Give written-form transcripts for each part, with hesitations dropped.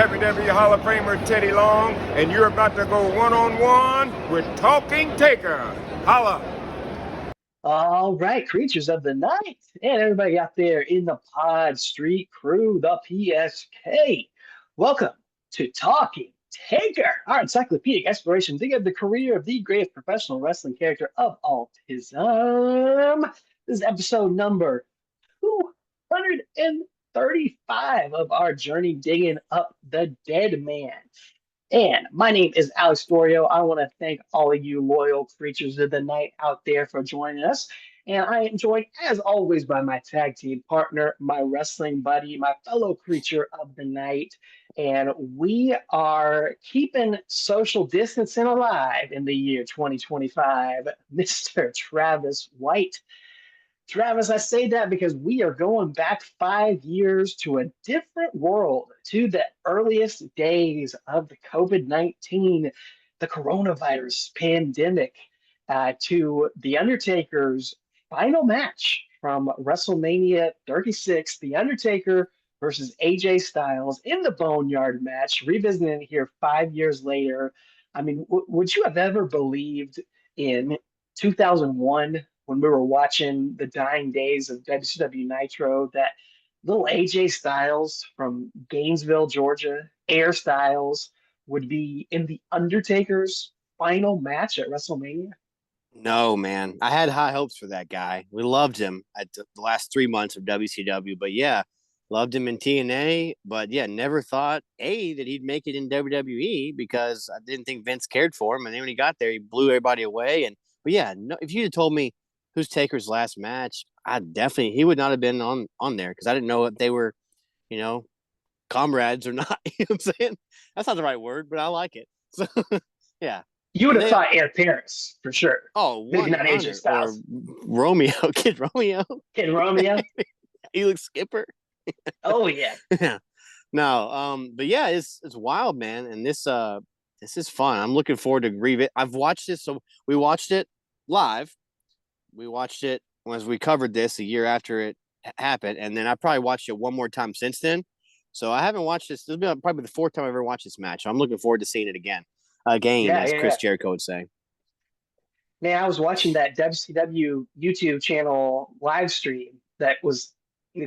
WWE Hall of Famer Teddy Long, and you're about to go one-on-one with Talking Taker. Holla! All right, creatures of the night, and everybody out there in the Pod Street crew, the PSK. Welcome to Talking Taker, our encyclopedic exploration dig of the career of the greatest professional wrestling character of all time. This is episode number 235 of our journey digging up the dead man. And my name is Alex Dorio. I want to thank all of you loyal creatures of the night out there for joining us. And I am joined, as always, by my tag team partner, my wrestling buddy, my fellow creature of the night. And we are keeping social distancing alive in the year 2025, Mr. Travis White. Travis, I say that because we are going back 5 years to a different world, to the earliest days of the COVID-19, the coronavirus pandemic, to The Undertaker's final match from WrestleMania 36, The Undertaker versus AJ Styles in the Boneyard match, revisiting it here 5 years later. I mean, would you have ever believed in 2001 when we were watching the dying days of WCW Nitro that little AJ Styles from Gainesville, Georgia, Air Styles, would be in the Undertaker's final match at WrestleMania? No, man. I had high hopes for that guy. We loved him at the last 3 months of WCW. But yeah, loved him in TNA. But yeah, never thought, that he'd make it in WWE because I didn't think Vince cared for him. And then when he got there, he blew everybody away. But yeah, no, if you had told me who's Taker's last match, he would not have been on there because I didn't know if they were, comrades or not. You know what I'm saying? That's not the right word, but I like it. So yeah. You would have thought Air Paris for sure. Oh, maybe not AJ Styles. Or Romeo, Kid Romeo. Kid Romeo. Helix Skipper. Oh yeah. Yeah. No, but yeah, it's wild, man. And this is fun. I'm looking forward to revisit. I've watched this, so we watched it live. We watched it as we covered this a year after it happened, and then I probably watched it one more time since then. So I haven't watched this. This will be probably the fourth time I've ever watched this match. So I'm looking forward to seeing it again, as Chris Jericho would say. Man, I was watching that WCW YouTube channel live stream that was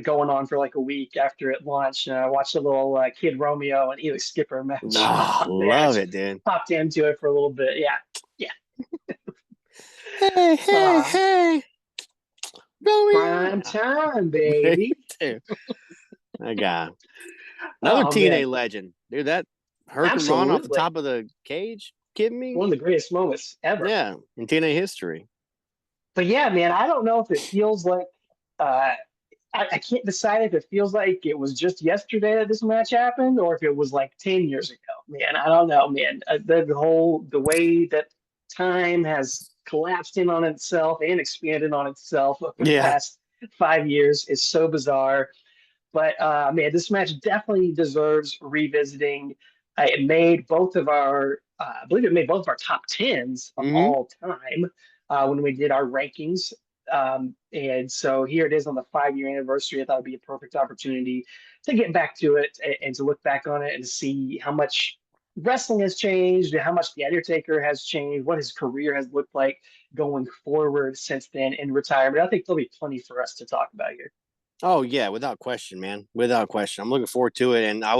going on for like a week after it launched. And I watched a little Kid Romeo and Helix Skipper match. Oh, love it, dude. Popped into it for a little bit. Yeah. Hey. Prime time, baby. That guy. Another TNA legend. Dude, that Hurricane off the top of the cage. Kidding me? One of the greatest moments ever. Yeah, in TNA history. But yeah, man, I don't know if it feels like I can't decide if it feels like it was just yesterday that this match happened or if it was like 10 years ago. Man, I don't know, man. The way that time has collapsed in on itself and expanded on itself over the past 5 years is so bizarre. But man, this match definitely deserves revisiting. It made both of our, I believe it made both of our top tens of all time when we did our rankings. And so here it is on the 5-year anniversary. I thought it'd be a perfect opportunity to get back to it and to look back on it and see how much wrestling has changed and how much The Undertaker has changed, what his career has looked like going forward since then in retirement. I think there'll be plenty for us to talk about here. Oh yeah, without question, man. Without question. I'm looking forward to it. And I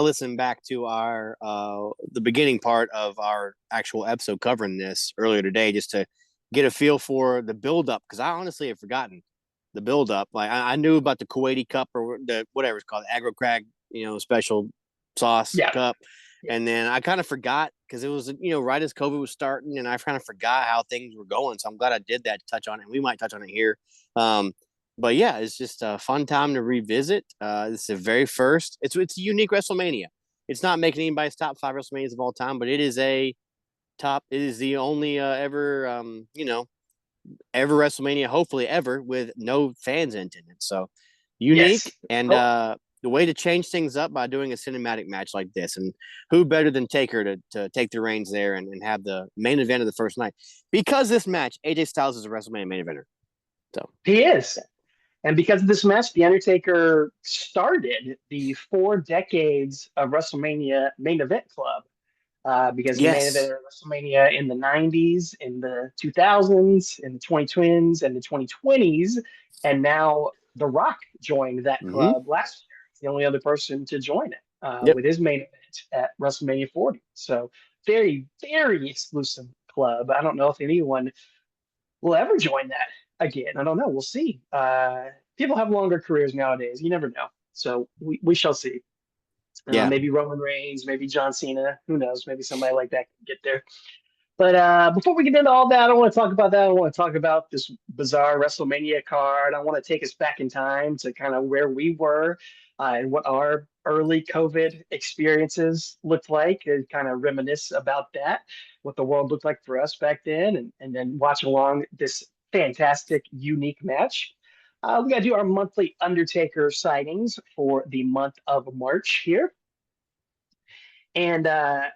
listened back to our the beginning part of our actual episode covering this earlier today just to get a feel for the build-up, because I honestly have forgotten the build-up. Like I knew about the Kuwaiti Cup or the whatever it's called, Agro Crag, special sauce cup. And then I kind of forgot because it was, right as COVID was starting, and I kind of forgot how things were going. So I'm glad I did that to touch on it. We might touch on it here. But yeah, it's just a fun time to revisit. This is the very first. It's a unique WrestleMania. It's not making anybody's top 5 WrestleManias of all time, but it is a top. It is the only ever, ever WrestleMania, hopefully ever, with no fans in attendance. So unique and the way to change things up by doing a cinematic match like this. And who better than Taker to take the reins there and have the main event of the first night? Because this match, AJ Styles is a WrestleMania main eventer. So he is. And because of this match, The Undertaker started the 4 decades of WrestleMania main event club because he main Yes. evented WrestleMania in the 90s, in the 2000s, in the 2010s, and the 2020s. And now The Rock joined that Hmm. club last year. He's the only other person to join it Yep. with his main event at WrestleMania 40. So very, very exclusive club. I don't know if anyone will ever join that again. I don't know. We'll see. People have longer careers nowadays. You never know. So we shall see. Yeah. Maybe Roman Reigns, maybe John Cena. Who knows? Maybe somebody like that can get there. But before we get into all that, I don't want to talk about that. I want to talk about this bizarre WrestleMania card. I want to take us back in time to kind of where we were and what our early COVID experiences looked like, and kind of reminisce about that, what the world looked like for us back then, and then watch along this fantastic, unique match. We got to do our monthly Undertaker sightings for the month of March here. And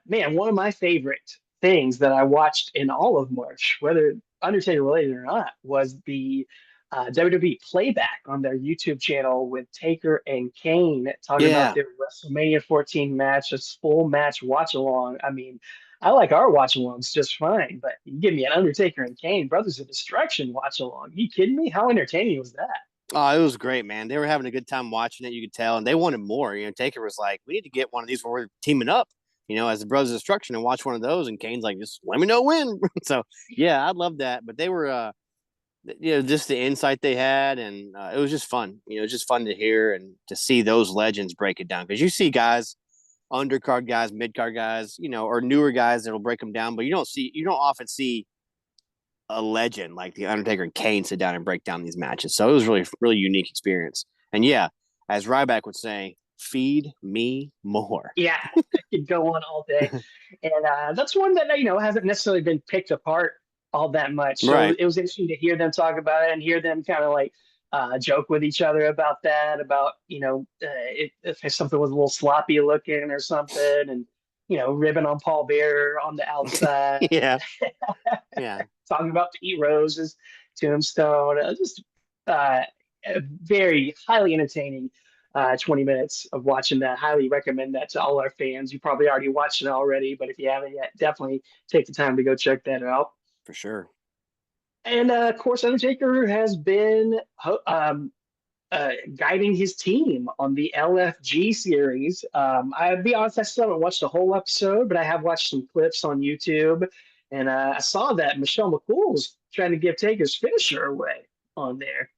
man, one of my favorite things that I watched in all of March, whether Undertaker related or not, was the WWE playback on their YouTube channel with Taker and Kane talking about Yeah. their WrestleMania 14 match, a full match watch along. I mean, I like our watch alongs just fine, but you give me an Undertaker and Kane, Brothers of Destruction watch along. You kidding me? How entertaining was that? Oh, it was great, man. They were having a good time watching it. You could tell, and they wanted more. Taker was like, "We need to get one of these where we're teaming up, as the Brothers of Destruction, and watch one of those." And Kane's like, "Just let me know when." So, yeah, I love that. But they were, just the insight they had, and it was just fun. It was just fun to hear and to see those legends break it down because you see guys, undercard guys, mid card guys, or newer guys that'll break them down, but you don't often see a legend like the Undertaker and Kane sit down and break down these matches. So it was really, really unique experience. And yeah, as Ryback would say, feed me more. Yeah, I could go on all day. And that's one that, hasn't necessarily been picked apart all that much. So Right. it was interesting to hear them talk about it and hear them kind of like joke with each other about that, about, if something was a little sloppy looking or something, and, ribbing on Paul Bearer on the outside, Yeah. Yeah. talking about Pete Rose's tombstone. Just a very highly entertaining 20 minutes of watching that. Highly recommend that to all our fans. You probably already watched it already, but if you haven't yet, definitely take the time to go check that out. For sure. And of course, Undertaker has been guiding his team on the LFG series. I'll be honest, I still haven't watched the whole episode, but I have watched some clips on YouTube. And I saw that Michelle McCool was trying to give Taker's finisher away on there.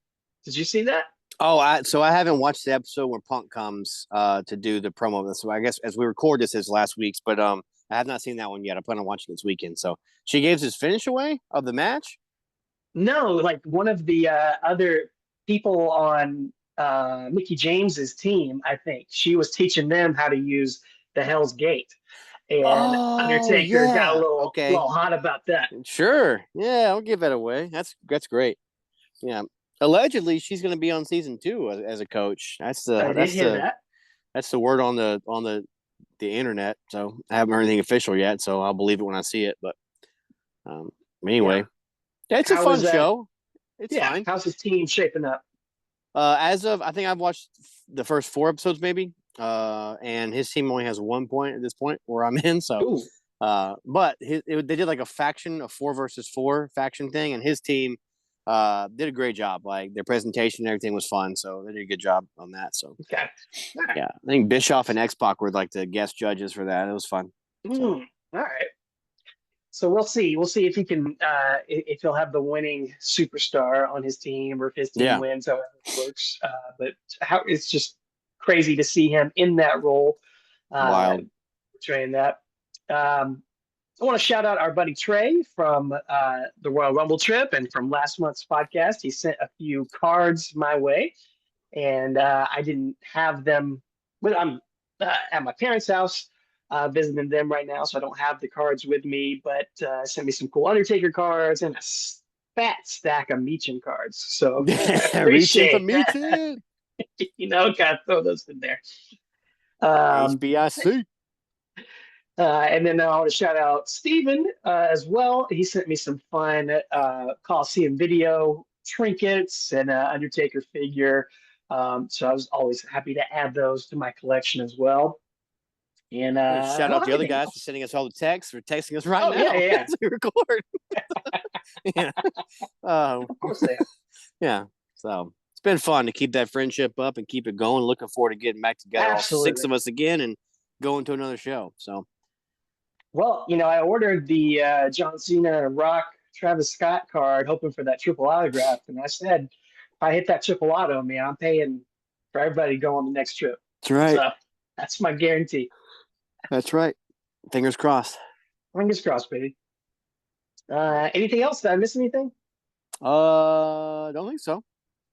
Did you see that? Oh, so I haven't watched the episode where Punk comes to do the promo. So I guess as we record this is last week's, but I have not seen that one yet. I plan on watching this weekend. So she gives his finish away of the match. No, like one of the other people on Mickey James's team, I think she was teaching them how to use the Hell's Gate, and Oh Undertaker got a yeah. little Okay. hot about that. Sure. Yeah, I'll give that away. That's great. Yeah. Allegedly, she's going to be on season 2 as a coach. I did hear that. That's the word on the internet. So I haven't heard anything official yet. So I'll believe it when I see it. But anyway, yeah, it's a fun show. It's fine. How's his team shaping up? As of I think I've watched the first 4 episodes maybe. And his team only has 1 point at this point where I'm in. So. Ooh. But they did like a 4 versus 4 faction thing, and his team did a great job. Like their presentation and everything was fun, so they did a good job on that. So Okay. Right. Yeah, I think Bischoff and X-Pac were like the guest judges for that. It was fun. All right. So we'll see. We'll see if he can, if he'll have the winning superstar on his team, or if his team wins, however it works. But it's just crazy to see him in that role. Wild. Portraying that. I want to shout out our buddy Trey from the Royal Rumble trip and from last month's podcast. He sent a few cards my way, and I didn't have them. But I'm at my parents' house visiting them right now, so I don't have the cards with me. But sent me some cool Undertaker cards and a fat stack of Meechin cards. So reaching for Meechin. Gotta throw those in there. HBIC. And then I want to shout out Steven as well. He sent me some fun Coliseum video trinkets and an Undertaker figure. So I was always happy to add those to my collection as well. And I Shout don't out have the other anything guys for else. sending us all the texts, for texting us right Oh yeah, now yeah, yeah. as we record. Yeah. Of course they are. Yeah. So it's been fun to keep that friendship up and keep it going. Looking forward to getting back together, all six Absolutely. of us again, and going to another show. So Well, I ordered the John Cena Rock Travis Scott card, hoping for that triple autograph, and I said, if I hit that triple auto, man, I'm paying for everybody to go on the next trip. that's right. So that's my guarantee. That's right. Fingers crossed. Fingers crossed, baby. Anything else? Did I miss anything? Don't think so.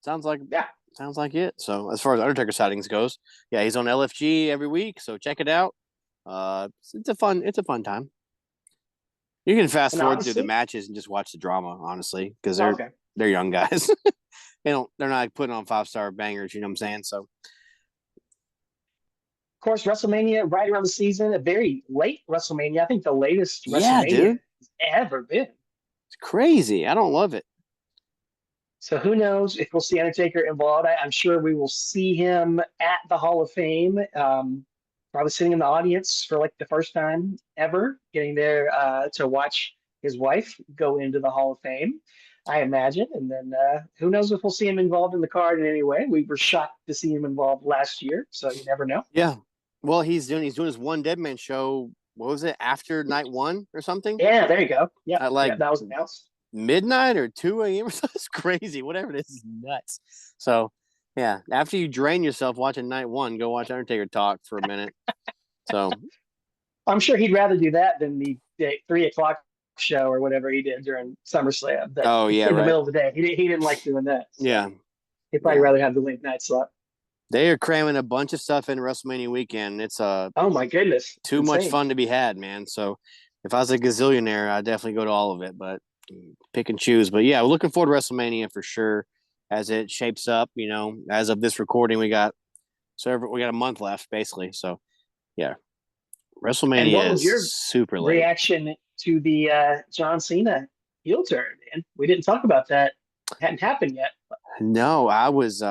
Sounds like Yeah. Sounds like it. So as far as Undertaker sightings goes, yeah, he's on LFG every week, so check it out. It's a fun time. You can fast And forward through the honestly, matches and just watch the drama, honestly, because okay. they're young guys. They're not putting on 5-star bangers, you know what I'm saying? So Of course, WrestleMania right around the season, a very late WrestleMania. I think the latest yeah, WrestleMania dude, has ever been. it's crazy. I don't love it. So who knows if we'll see Undertaker involved? I'm sure we will see him at the Hall of Fame. Probably sitting in the audience for like the first time ever, getting there to watch his wife go into the Hall of Fame, I imagine. And then who knows if we'll see him involved in the card in any way? We were shocked to see him involved last year, so you never know. Yeah. Well, he's doing his one Dead Man show. What was it, after night 1 or something? Yeah, there you go. Yeah, At like that was announced. midnight or 2 a.m. or something. It's crazy. Whatever it is nuts. So yeah, after you drain yourself watching night 1, go watch Undertaker talk for a minute. So I'm sure he'd rather do that than the 3 o'clock show or whatever he did during SummerSlam. oh yeah, in the right. middle of the day. He didn't like doing that. So Yeah. he'd probably rather have the late night slot. They are cramming a bunch of stuff in WrestleMania weekend. It's Oh my goodness. too Insane. much fun to be had, man. So if I was a gazillionaire, I'd definitely go to all of it, but pick and choose. But yeah, we're looking forward to WrestleMania for sure as it shapes up. As of this recording, we got a month left basically. So yeah, And WrestleMania what was your is super late. reaction to the John Cena heel turn, man? We didn't talk about that. It hadn't happened yet. No, I was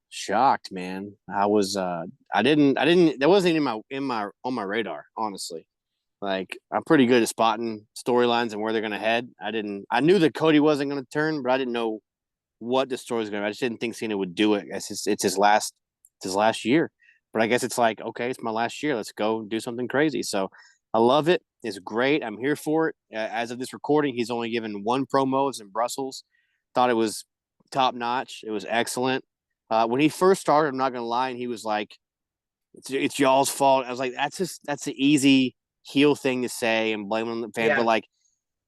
shocked, man. I was I didn't that wasn't on my radar, honestly. Like, I'm pretty good at spotting storylines and where they're gonna head. I knew that Cody wasn't gonna turn, but I didn't know what the story was gonna be. I just didn't think Cena would do it. It's his last year. But I guess it's like, okay, it's my last year. Let's go do something crazy. So I love it. It's great. I'm here for it. As of this recording, he's only given 1 promo. It was in Brussels. Thought it was top notch. It was excellent. When he first started, I'm not gonna lie, and he was like, "It's y'all's fault." I was like, "That's an easy heel thing to say and blame on the fan." Yeah. But like,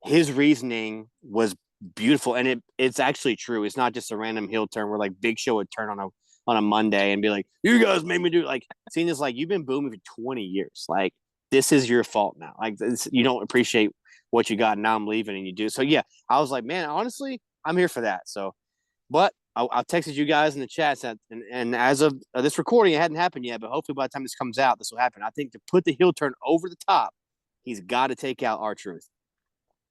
his reasoning was beautiful, and it's actually true. It's not just a random heel turn where like Big Show would turn on a Monday and be like, "You guys made me do it." Like, Cena's like, "You've been booming for 20 years. Like, this is your fault now. Like, you don't appreciate what you got. And now I'm leaving, and you do." So yeah, I was like, man, honestly, I'm here for that. So, but I'll texted you guys in the chats and as of this recording, it hadn't happened yet, but hopefully by the time this comes out, this will happen. I think to put the heel turn over the top, he's got to take out R-Truth,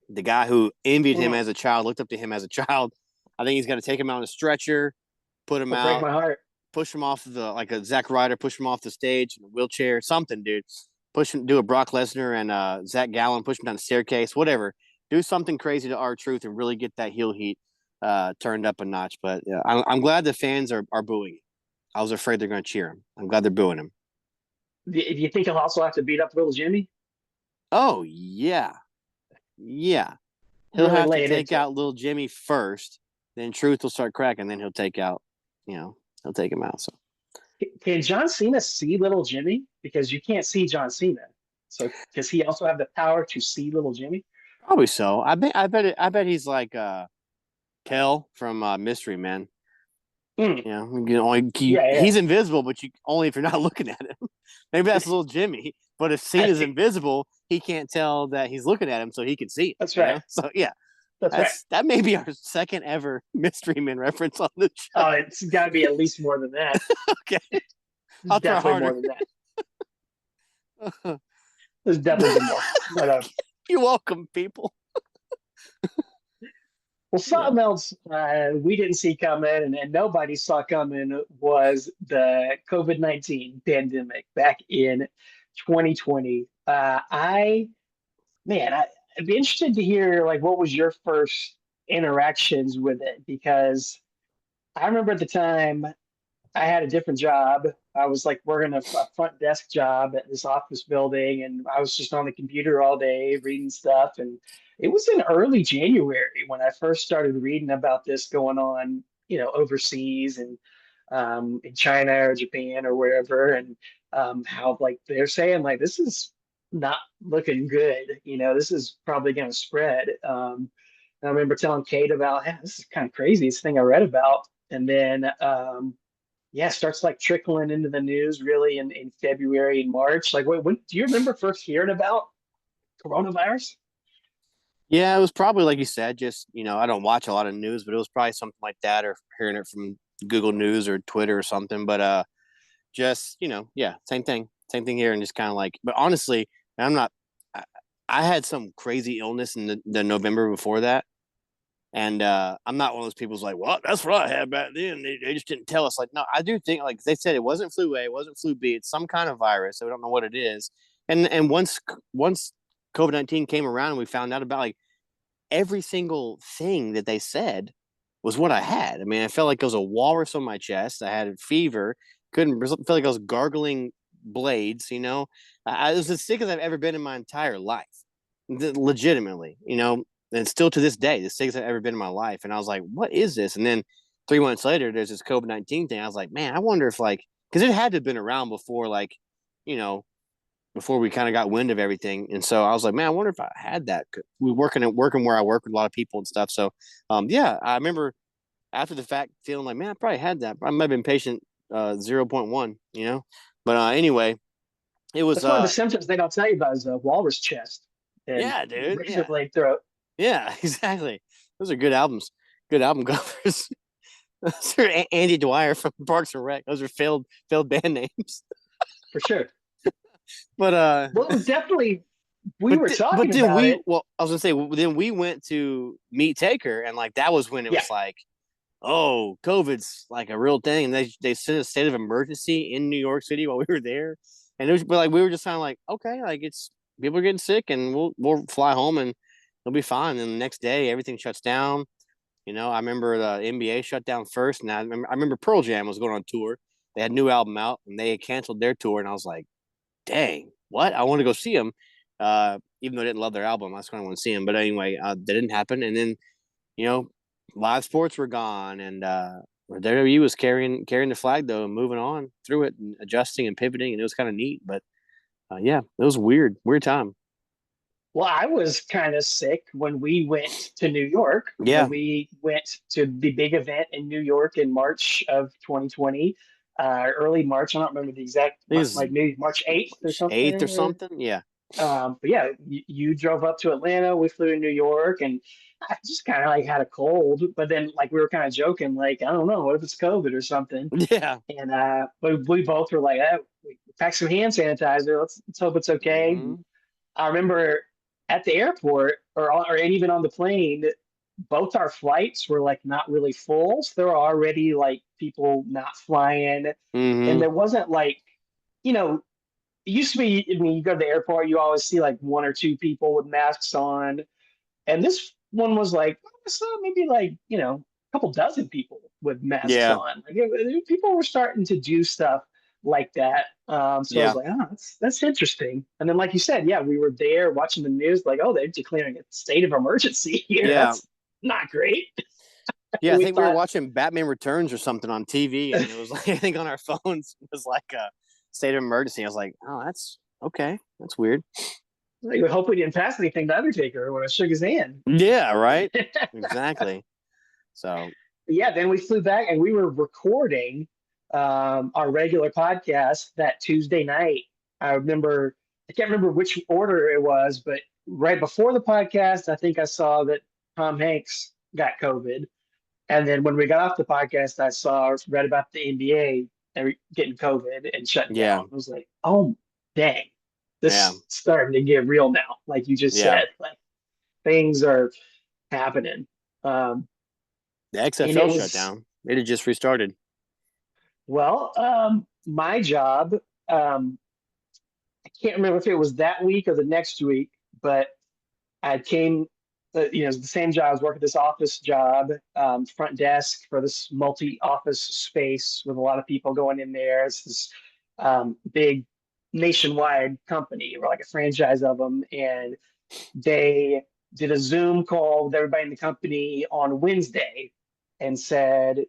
the guy who envied him as a child, looked up to him as a child. I think he's got to take him out on a stretcher, put him out, break my heart. Push him off like a Zack Ryder, push him off the stage in a wheelchair, something, dude. Push him, do a Brock Lesnar and Zach Gallen, push him down the staircase, whatever. Do something crazy to R-Truth and really get that heel heat turned up a notch. But yeah, I'm glad the fans are booing. I was afraid they're going to cheer him. I'm glad they're booing him. Do you think he'll also have to beat up little Jimmy? Oh yeah. He'll Really have lay to it take into out little Jimmy first, then Truth will start cracking, then he'll take out, he'll take him out. So Can John Cena see little Jimmy? Because you can't see John Cena. So does he also have the power to see little Jimmy? probably so. I bet he's like Kel from Mystery Men. Mm. You can only Yeah. he's invisible, but you only if you're not looking at him. Maybe that's little Jimmy. But if Cena's invisible, he can't tell that he's looking at him, so he can see it. That's right. So yeah, That's right. that may be our second ever Mystery Men reference on the show. Oh, it's got to be at least more than that. Okay, I'll try Definitely harder. more than that. There's definitely more. But, You're welcome, people. Well, Yeah. something else we didn't see coming and nobody saw coming was the COVID-19 pandemic back in 2020. I'd be interested to hear like what was your first interactions with it because I remember at the time I had a different job. I was like working a front desk job at this office building, and I was just on the computer all day reading stuff. And it was in early January when I first started reading about this going on, overseas and in China or Japan or wherever, and how like they're saying like this is not looking good. This is probably going to spread. I remember telling Kate about, "Yeah, this is kind of crazy. This thing I read about." And then yeah, starts like trickling into the news really in February and March. Like, when do you remember first hearing about coronavirus? Yeah, it was probably like you said, just I don't watch a lot of news, but it was probably something like that, or hearing it from Google News or Twitter or something. But just yeah, same thing here, and just kind of like. But honestly, I'm not. I, I had some crazy illness in the November before that, and I'm not one of those people who's like, well, that's what I had back then. They just didn't tell us. Like, no, I do think like they said it wasn't flu A, it wasn't flu B, it's some kind of virus. So we don't know what it is. And once COVID-19 came around and we found out about like every single thing that they said was what I had. I mean, I felt like there was a walrus on my chest. I had a fever. Couldn't feel like I was gargling blades. It was as sick as I've ever been in my entire life, legitimately. And still to this day, the sickest I've ever been in my life. And I was like, what is this? And then 3 months later, there's this COVID-19 thing. I was like, man, I wonder if like, because it had to have been around before, like, you know, before we kind of got wind of everything. And so I was like, man, I wonder if I had that. We working where I work with a lot of people and stuff. So, yeah, I remember after the fact feeling like, man, I probably had that. I might have been patient 0.1, But anyway, it was That's one of the symptoms they don't tell you about is a walrus chest and yeah, dude, razor yeah, blade throat. yeah, exactly. Those are good albums, good album covers. Those are Andy Dwyer from Parks and Rec. Those are failed band names. For sure. But Well, it was definitely we were but talking then about we it. well, I was gonna say then we went to meet Taker, and like that was when it Yeah, was like, oh, COVID's like a real thing, and they sent a state of emergency in New York City while we were there, and it was but like we were just kind of like, okay, like it's people are getting sick, and we'll fly home and it'll be fine. And the next day, everything shuts down. I remember the NBA shut down first, and I remember Pearl Jam was going on tour. They had a new album out, and they had canceled their tour, and I was like, dang, what? I want to go see them. Even though I didn't love their album, I just kind of want to see them. But anyway, that didn't happen. And then, you know, live sports were gone, and WWE was carrying the flag though, and moving on through it, and adjusting and pivoting, and it was kind of neat. But yeah, it was weird time. well, I was kind of sick when we went to New York. When Yeah, we went to the big event in New York in March of 2020, early March. I don't remember the exact, it was like maybe March 8th or 8th or something. something. Yeah, But yeah, you drove up to Atlanta. We flew to New York, and I just kind of like had a cold. But then like we were kind of joking, like I don't know, what if it's COVID or something? yeah. And we both were like, we packed some hand sanitizer. Let's hope it's okay. And Hmm. I remember at the airport or even on the plane, both our flights were like not really full. So there were already like people not flying, and Hmm. there wasn't like you know it used to be, I mean, you go to the airport, you always see like one or two people with masks on. And this one was like, I saw maybe like, a couple dozen people with masks Yeah, on. Like people were starting to do stuff like that. So I was yeah, like, oh, that's interesting. And then, like you said, yeah, we were there watching the news, like, oh, they're declaring a state of emergency here. yeah. That's not great. Yeah, I We think we were thought, watching Batman Returns or something on TV, and it was like I think on our phones it was like a state of emergency. I was like, oh, that's okay, that's weird. like, we hope we didn't pass anything to Undertaker when I shook his hand. Yeah, right. Exactly. So Yeah, then we flew back and we were recording our regular podcast that Tuesday night. I can't remember which order it was, but right before the podcast, I think I saw that Tom Hanks got COVID. And then when we got off the podcast, read about the NBA getting COVID and shut yeah, down. I was like, oh, dang, yeah, this is starting to get real now. Like you just yeah, said, like things are happening. The And it XFL shut was, down. It had just restarted. well, my job, I can't remember if it was that week or the next week, but I came, it was the same job. I was working this office job, front desk for this multi-office space with a lot of people going in there. It's this big nationwide company. We're like a franchise of them, and they did a Zoom call with everybody in the company on Wednesday and said,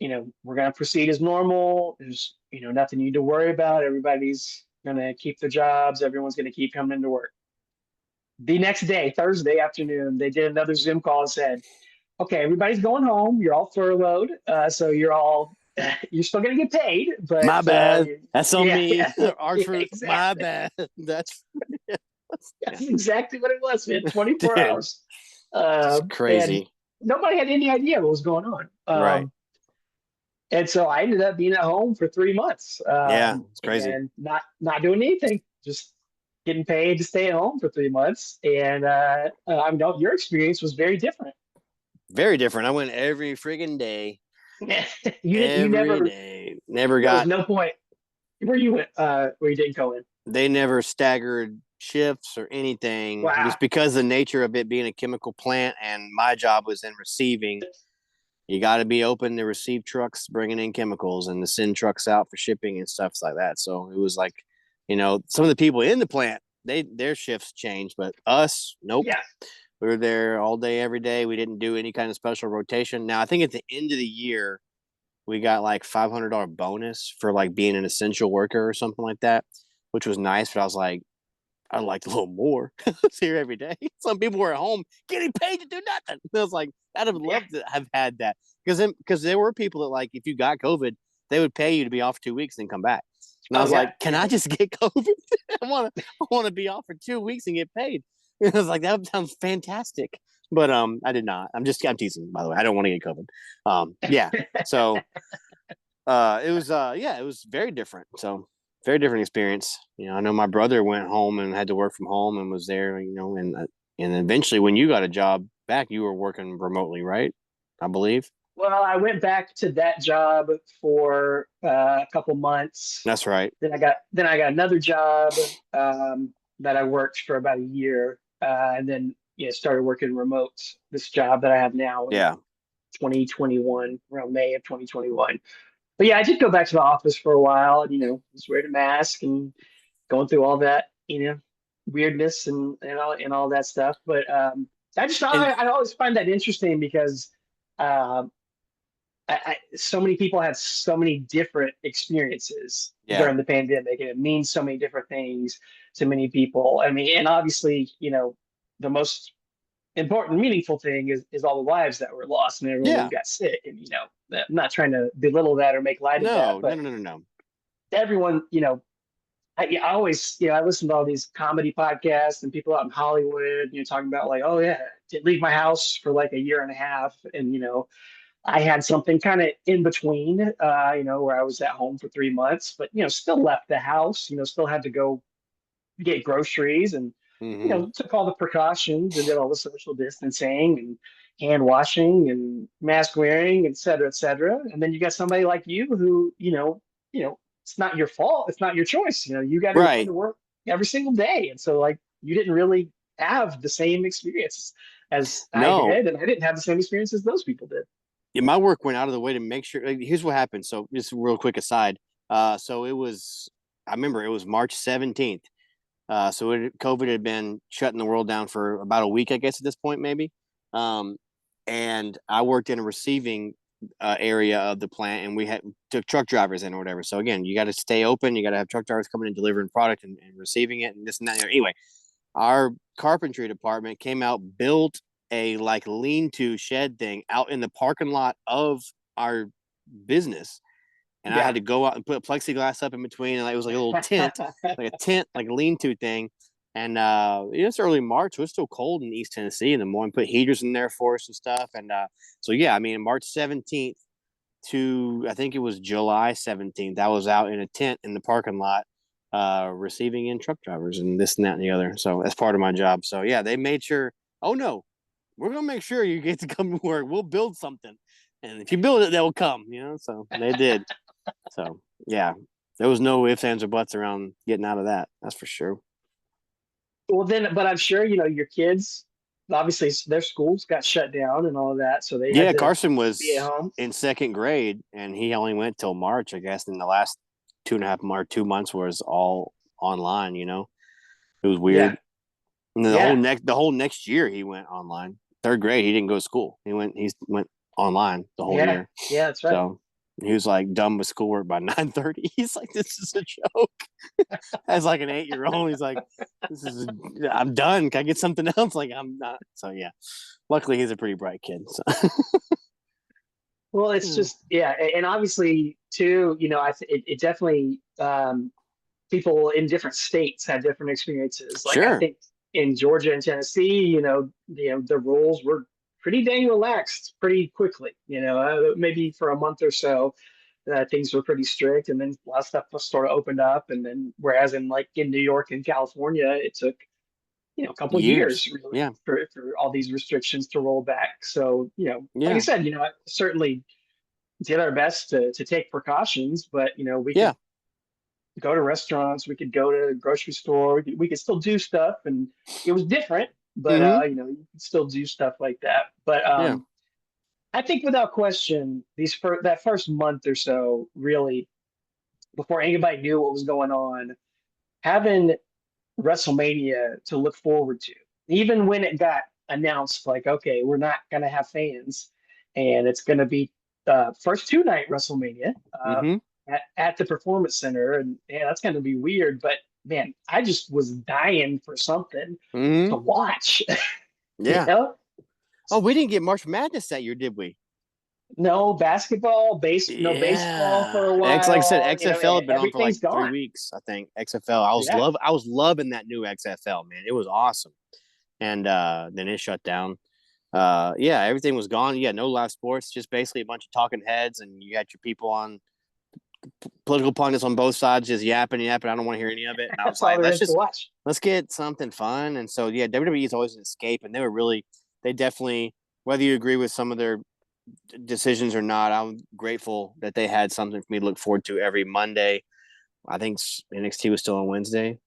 we're going to proceed as normal. There's, nothing you need to worry about. Everybody's going to keep their jobs. Everyone's going to keep coming into work. The next day, Thursday afternoon, they did another Zoom call and said, okay, everybody's going home. You're all furloughed. So you're still going to get paid, but My bad. That's on yeah, me. yeah, Our yeah, truth. My exactly. bad. That's That's exactly what it was, man. 24 dude. hours. It's And crazy. nobody had any idea what was going on. Right. And so I ended up being at home for 3 months, Yeah, it's crazy. and not doing anything, just getting paid to stay at home for 3 months. And I know your experience was very different. Very different. I went every friggin' day. You didn't. You Every never. day. Never There was got no point where you went. Where you didn't go in. they never staggered shifts or anything Wow. just because the nature of it being a chemical plant and my job was in receiving. You got to be open to receive trucks bringing in chemicals and to send trucks out for shipping and stuff like that. So it was like, some of the people in the plant, their shifts changed, but us, nope. Yeah. We were there all day, every day. We didn't do any kind of special rotation. Now, I think at the end of the year, we got like $500 bonus for like being an essential worker or something like that, which was nice. But I was like, I'd like a little more. I was here every day. Some people were at home getting paid to do nothing. I was like, I'd have loved to have had that because there were people that like if you got COVID, they would pay you to be off for 2 weeks and come back. And I Oh was yeah. like, can I just get COVID? I want to be off for 2 weeks and get paid. And I was like, that sounds fantastic. But I did not. I'm teasing, by the way. I don't want to get COVID. Yeah. So it was very different. So very different experience. I know my brother went home and had to work from home and was there, and eventually when you got a job back, you were working remotely, right? I believe. Well, I went back to that job for a couple months. That's right. Then I got another job that I worked for about a year, and then started working remote. This job that I have now in Yeah. 2021, around May of 2021. But yeah, I did go back to the office for a while, and was wearing a mask and going through all that, weirdness and all that stuff. But And I always find that interesting because um, so many people had so many different experiences yeah. during the pandemic, and it means so many different things to many people. I mean, and obviously, the most important, meaningful thing is all the lives that were lost and everyone who Yeah. got sick. And I'm not trying to belittle that or make light of that, No, no, but no, no, no, no. everyone, I always, I listen to all these comedy podcasts and people out in Hollywood, talking about like, oh yeah, didn't leave my house for like a year and a half, and I had something kind of in between, where I was at home for 3 months, but still left the house, still had to go get groceries and Mm-hmm. took all the precautions and did all the social distancing and hand washing and mask wearing, et cetera, et cetera. And then you got somebody like you who, it's not your fault, it's not your choice. You got to go Right. into work every single day. And so like you didn't really have the same experience as I No. did, and I didn't have the same experience as those people did. Yeah, my work went out of the way to make sure. Like, here's what happened. So just a real quick aside. So I remember it was March 17th. COVID had been shutting the world down for about a week, I guess, at this point, maybe. And I worked in a receiving area of the plant, and we took truck drivers in or whatever. So again, you got to stay open. You got to have truck drivers coming and delivering product and receiving it, and this and that. Anyway, our carpentry department came out, built a like lean-to shed thing out in the parking lot of our business, and I had Yeah. to go out and put plexiglass up in between, and it was like a little tent, like a lean-to thing. And it's early March, so it's still cold in East Tennessee in the morning. Put heaters in there for us and stuff. And so yeah, I mean, March 17th to I think it was July 17th, I was out in a tent in the parking lot, receiving in truck drivers and this and that and the other. So that's part of my job. So yeah, they made sure. Oh no, we're gonna make sure you get to come to work. We'll build something, and if you build it, they'll come. So they did. So yeah, there was no ifs, ands, or buts around getting out of that. That's for sure. Well, then, but I'm sure your kids. Obviously, their schools got shut down and all of that, so they had Yeah, to Carson be at was home. in second grade, and he only went till March, I guess. In the last 2.5 months was all online. It was Yeah, weird. And then yeah, the whole next year he went online. Third grade, he didn't go to school. He went online the whole yeah, year. yeah. That's right. So he was like done with schoolwork by 9:30. He's like, this is a joke. As like an 8-year-old, he's like, I'm done. Can I get something else? Like I'm not. So yeah. Luckily, he's a pretty bright kid. So. Well, it's just and obviously too, it definitely people in different states have different experiences. Like I Sure. think in Georgia and Tennessee, the rules were pretty dang relaxed pretty quickly. Maybe for a month or so, things were pretty strict, and then a lot of stuff was sort of opened up. And then whereas in New York and California, it took a couple of years Years. really Yeah. for all these restrictions to roll back. So like I Yeah. said, I certainly did our best to take precautions, but we Yeah. could go to restaurants, we could go to the grocery store, we could still do stuff, and it was different, but Mm-hmm. you could still do stuff like that. But Yeah. I think without question, that first month or so, really, before anybody knew what was going on, having WrestleMania to look forward to, even when it got announced, like, okay, we're not gonna have fans, and it's gonna be first two-night WrestleMania Mm-hmm. at the Performance Center, and yeah, that's gonna be weird, but man, I just was dying for something to Mm-hmm. watch. you Yeah. know, Oh, we didn't get March Madness that year, did we? no basketball, no baseball for Yeah. a Like I said, while. XFL had been on for like Everything's 3 gone. weeks, I think. XFL. Yeah, I was loving that new XFL, man. It was awesome. And then it shut down. Yeah, everything was gone. Yeah, no live sports, just basically a bunch of talking heads, and you got your people on political pundits on both sides just yapping. I don't want to hear any of it. And I was that's all like, there is to watch. let's get something fun. And so yeah, WWE is always an escape, and they definitely, whether you agree with some of their decisions or not, I'm grateful that they had something for me to look forward to every Monday. I think NXT was still on Wednesday,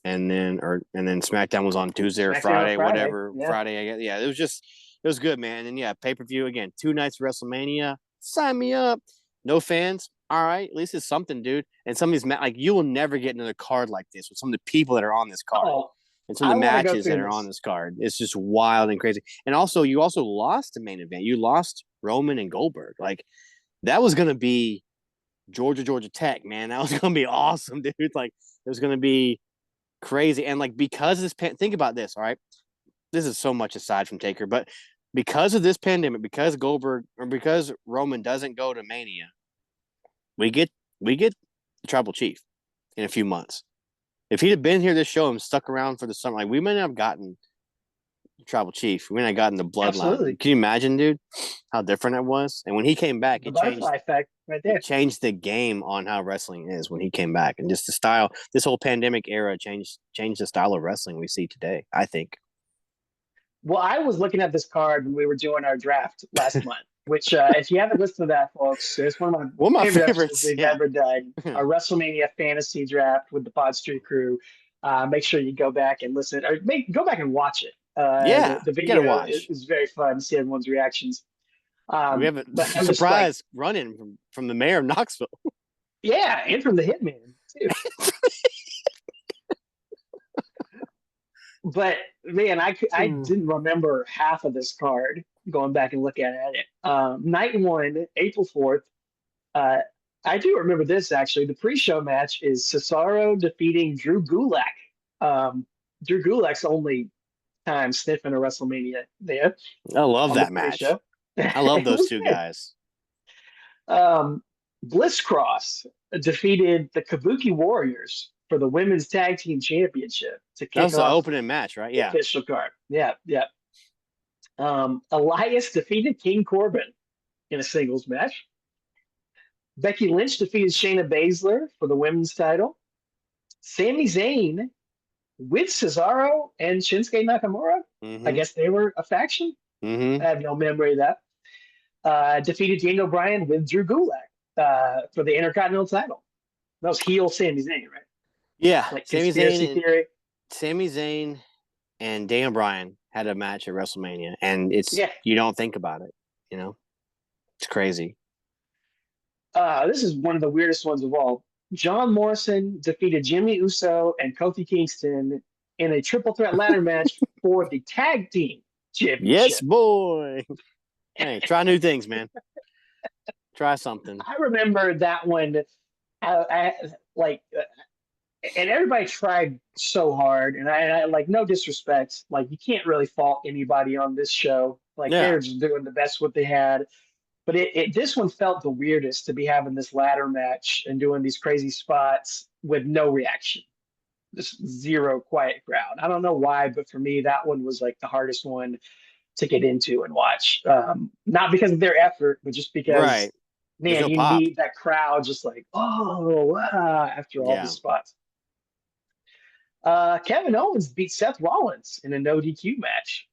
and then SmackDown was on Tuesday or SmackDown on Friday, Friday. whatever Yeah. Friday. I guess. Yeah, it was good, man. And yeah, pay-per-view again, 2 nights of WrestleMania. Sign me up. No fans. All right, at least it's something, dude. And some of these like you will never get another card like this with some of the people that are on this card Oh, and some of I the want to go matches that through are on this. this card. It's just wild and crazy. And also, you also lost the main event. You lost Roman and Goldberg. Like that was gonna be Georgia Tech, man. That was gonna be awesome, dude. Like it was gonna be crazy. And like because of this think about this, all right. This is so much aside from Taker, but because of this pandemic, because Goldberg or because Roman doesn't go to Mania, we get the tribal chief in a few months. If he'd have been here this show and stuck around for the summer, like we might not have gotten the tribal chief. We might not have gotten the bloodline. Absolutely. Can you imagine, dude, how different that was? And when he came back, The butterfly effect right there. it changed the game on how wrestling is when he came back. And just the style, this whole pandemic era changed the style of wrestling we see today, I think. Well, I was looking at this card when we were doing our draft last month, which, if you haven't listened to that, folks, it's one of One of my my favorite episodes favorites. we've Yeah. ever done. Our WrestleMania fantasy draft with the Pod Street crew. Make sure you go back and listen, or go back and watch it. Yeah, The you gotta video watch. is very fun to see everyone's reactions. We have a But I'm just surprise run-in from the mayor of Knoxville. yeah, and from the Hitman too. But man, I didn't remember half of this card going back and looking at it. Night one, April 4th. I do remember this actually. The pre-show match is Cesaro defeating Drew Gulak. Drew Gulak's only time sniffing a WrestleMania there. I love that The match. pre-show. I love those two guys. Bliss Cross defeated the Kabuki Warriors for the Women's Tag Team Championship to That kick was the off opening match, right? the Yeah. official card. Yeah. Elias defeated King Corbin in a singles match. Becky Lynch defeated Shayna Baszler for the women's title. Sami Zayn with Cesaro and Shinsuke Nakamura. I guess they were a faction. Mm-hmm. I have no memory of that. Defeated Daniel Bryan with Drew Gulak for the Intercontinental title. That was heel Sami Zayn, right? Yeah, Like conspiracy theory. Sami Zayn and Daniel Bryan had a match at WrestleMania, and it's Yeah. you don't think about it, it's crazy. This is one of the weirdest ones of all. John Morrison defeated Jimmy Uso and Kofi Kingston in a triple threat ladder match for the tag team championship. Yes, boy. Hey, try new things, man. Try something. I remember that one. Like, and everybody tried so hard, and I like no disrespect. Like, you can't really fault anybody on this show. Like, Yeah. they're just doing the best what they had. But this one felt the weirdest to be having this ladder match and doing these crazy spots with no reaction. Just zero quiet crowd. I don't know why, but for me, that one was like the hardest one to get into and watch. Not because of their effort, but just because, Right. There's man, no you pop. need that crowd just like, after all Yeah. the spots. Kevin Owens beat Seth Rollins in a no DQ match.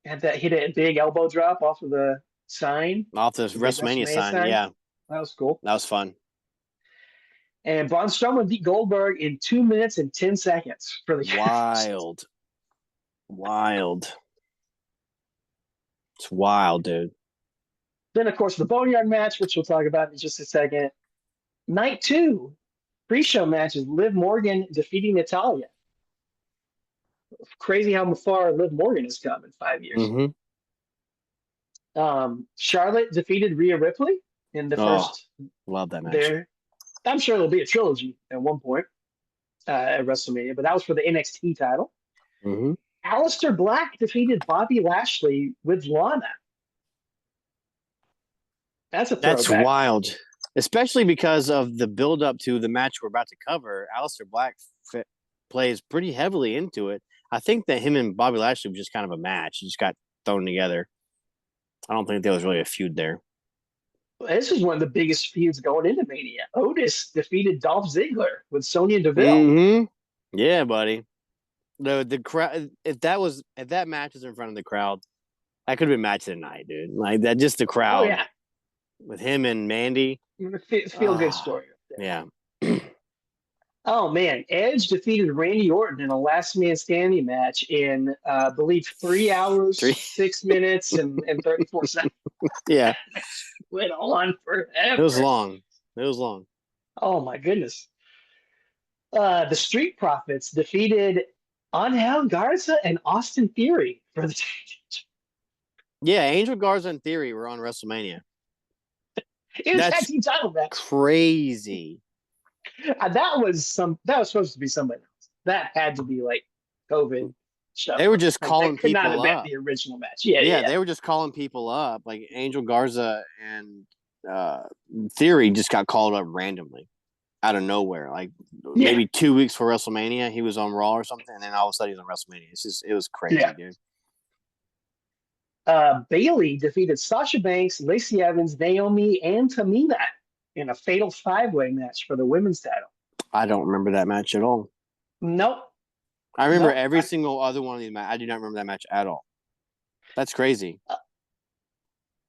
Had that hit a big elbow drop off of the sign. Off the The big WrestleMania sign. Yeah, That was cool. that was fun. And Braun Strowman beat Goldberg in 2 minutes and 10 seconds for the Wild. Wild. It's wild, dude. Then, of course, the Boneyard match, which we'll talk about in just a second. Night 2, pre-show matches, Liv Morgan defeating Natalia. Crazy how far Liv Morgan has come in 5 years. Mm-hmm. Charlotte defeated Rhea Ripley in the first. Love that match. There, I'm sure there'll be a trilogy at one point at WrestleMania, but that was for the NXT title. Mm-hmm. Aleister Black defeated Bobby Lashley with Lana. That's wild, especially because of the build up to the match we're about to cover. Aleister Black plays pretty heavily into it. I think that him and Bobby Lashley was just kind of a match. It just got thrown together. I don't think there was really a feud there. This is one of the biggest feuds going into Mania. Otis defeated Dolph Ziggler with Sonya Deville. Mm-hmm. Yeah, buddy. The crowd. If that match was in front of the crowd, that could have been match of the night, dude. Like that, just the crowd. Oh yeah. With him and Mandy. Feel good story. Yeah. Oh man, Edge defeated Randy Orton in a last man standing match in I believe 3 hours, 6 minutes, and 34 seconds. Yeah. Went on forever. It was long. Oh my goodness. The Street Profits defeated Angel Garza and Austin Theory for the Yeah, Angel Garza and Theory were on WrestleMania. It was tag team title match. Crazy. That was supposed to be somebody else. That had to be like COVID stuff. They were just calling could people not have been up. the original match. Yeah. They were just calling people up. Like Angel Garza and Theory just got called up randomly out of nowhere. Like maybe 2 weeks for WrestleMania, he was on Raw or something, and then all of a sudden he's on WrestleMania. It was crazy, dude. Bayley defeated Sasha Banks, Lacey Evans, Naomi, and Tamina in a fatal 5-way match for the women's title. I don't remember that match at all. Nope. I remember every single other one of these matches. I do not remember that match at all. That's crazy.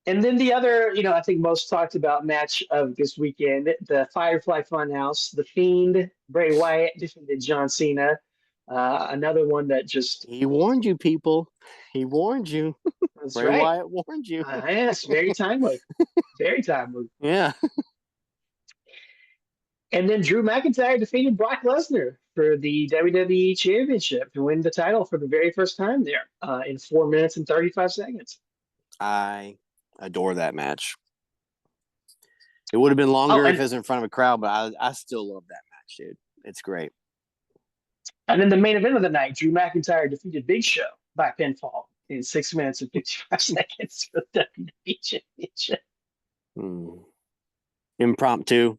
And then the other, I think most talked about match of this weekend, the Firefly Funhouse, The Fiend, Bray Wyatt defeated John Cena. Another one that just... He warned you, people. He warned you. That's Bray right. Wyatt warned you. Yes, very timely. Very timely. Yeah. And then Drew McIntyre defeated Brock Lesnar for the WWE Championship to win the title for the very first time there in 4 minutes and 35 seconds. I adore that match. It would have been longer if it was in front of a crowd, but I still love that match, dude. It's great. And then the main event of the night, Drew McIntyre defeated Big Show by pinfall in 6 minutes and 55 seconds for the WWE Championship. Impromptu.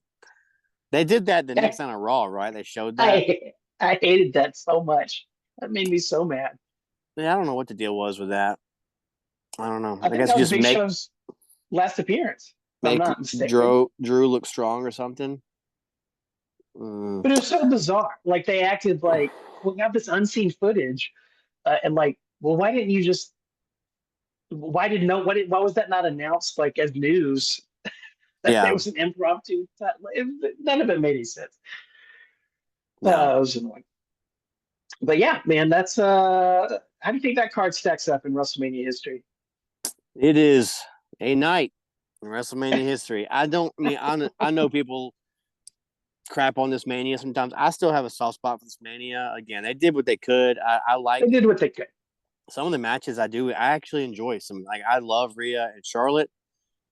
They did that the next night on Raw, right? They showed that. I hated that so much. That made me so mad. Yeah, I don't know what the deal was with that. I don't know. I guess that was Big Show's last appearance. Make I'm not mistaken. Drew look strong or something. But it was so bizarre. Like they acted like we got this unseen footage, and like, well, why didn't you just why was that not announced like as news? That Yeah. it was an impromptu. None of it made any sense. No. It was annoying. But yeah, man, that's how do you think that card stacks up in WrestleMania history? It is a night in WrestleMania history. I know people crap on this Mania sometimes. I still have a soft spot for this Mania. Again, they did what they could. I like They did what they could. some of the matches I do. I actually enjoy some. Like I love Rhea and Charlotte.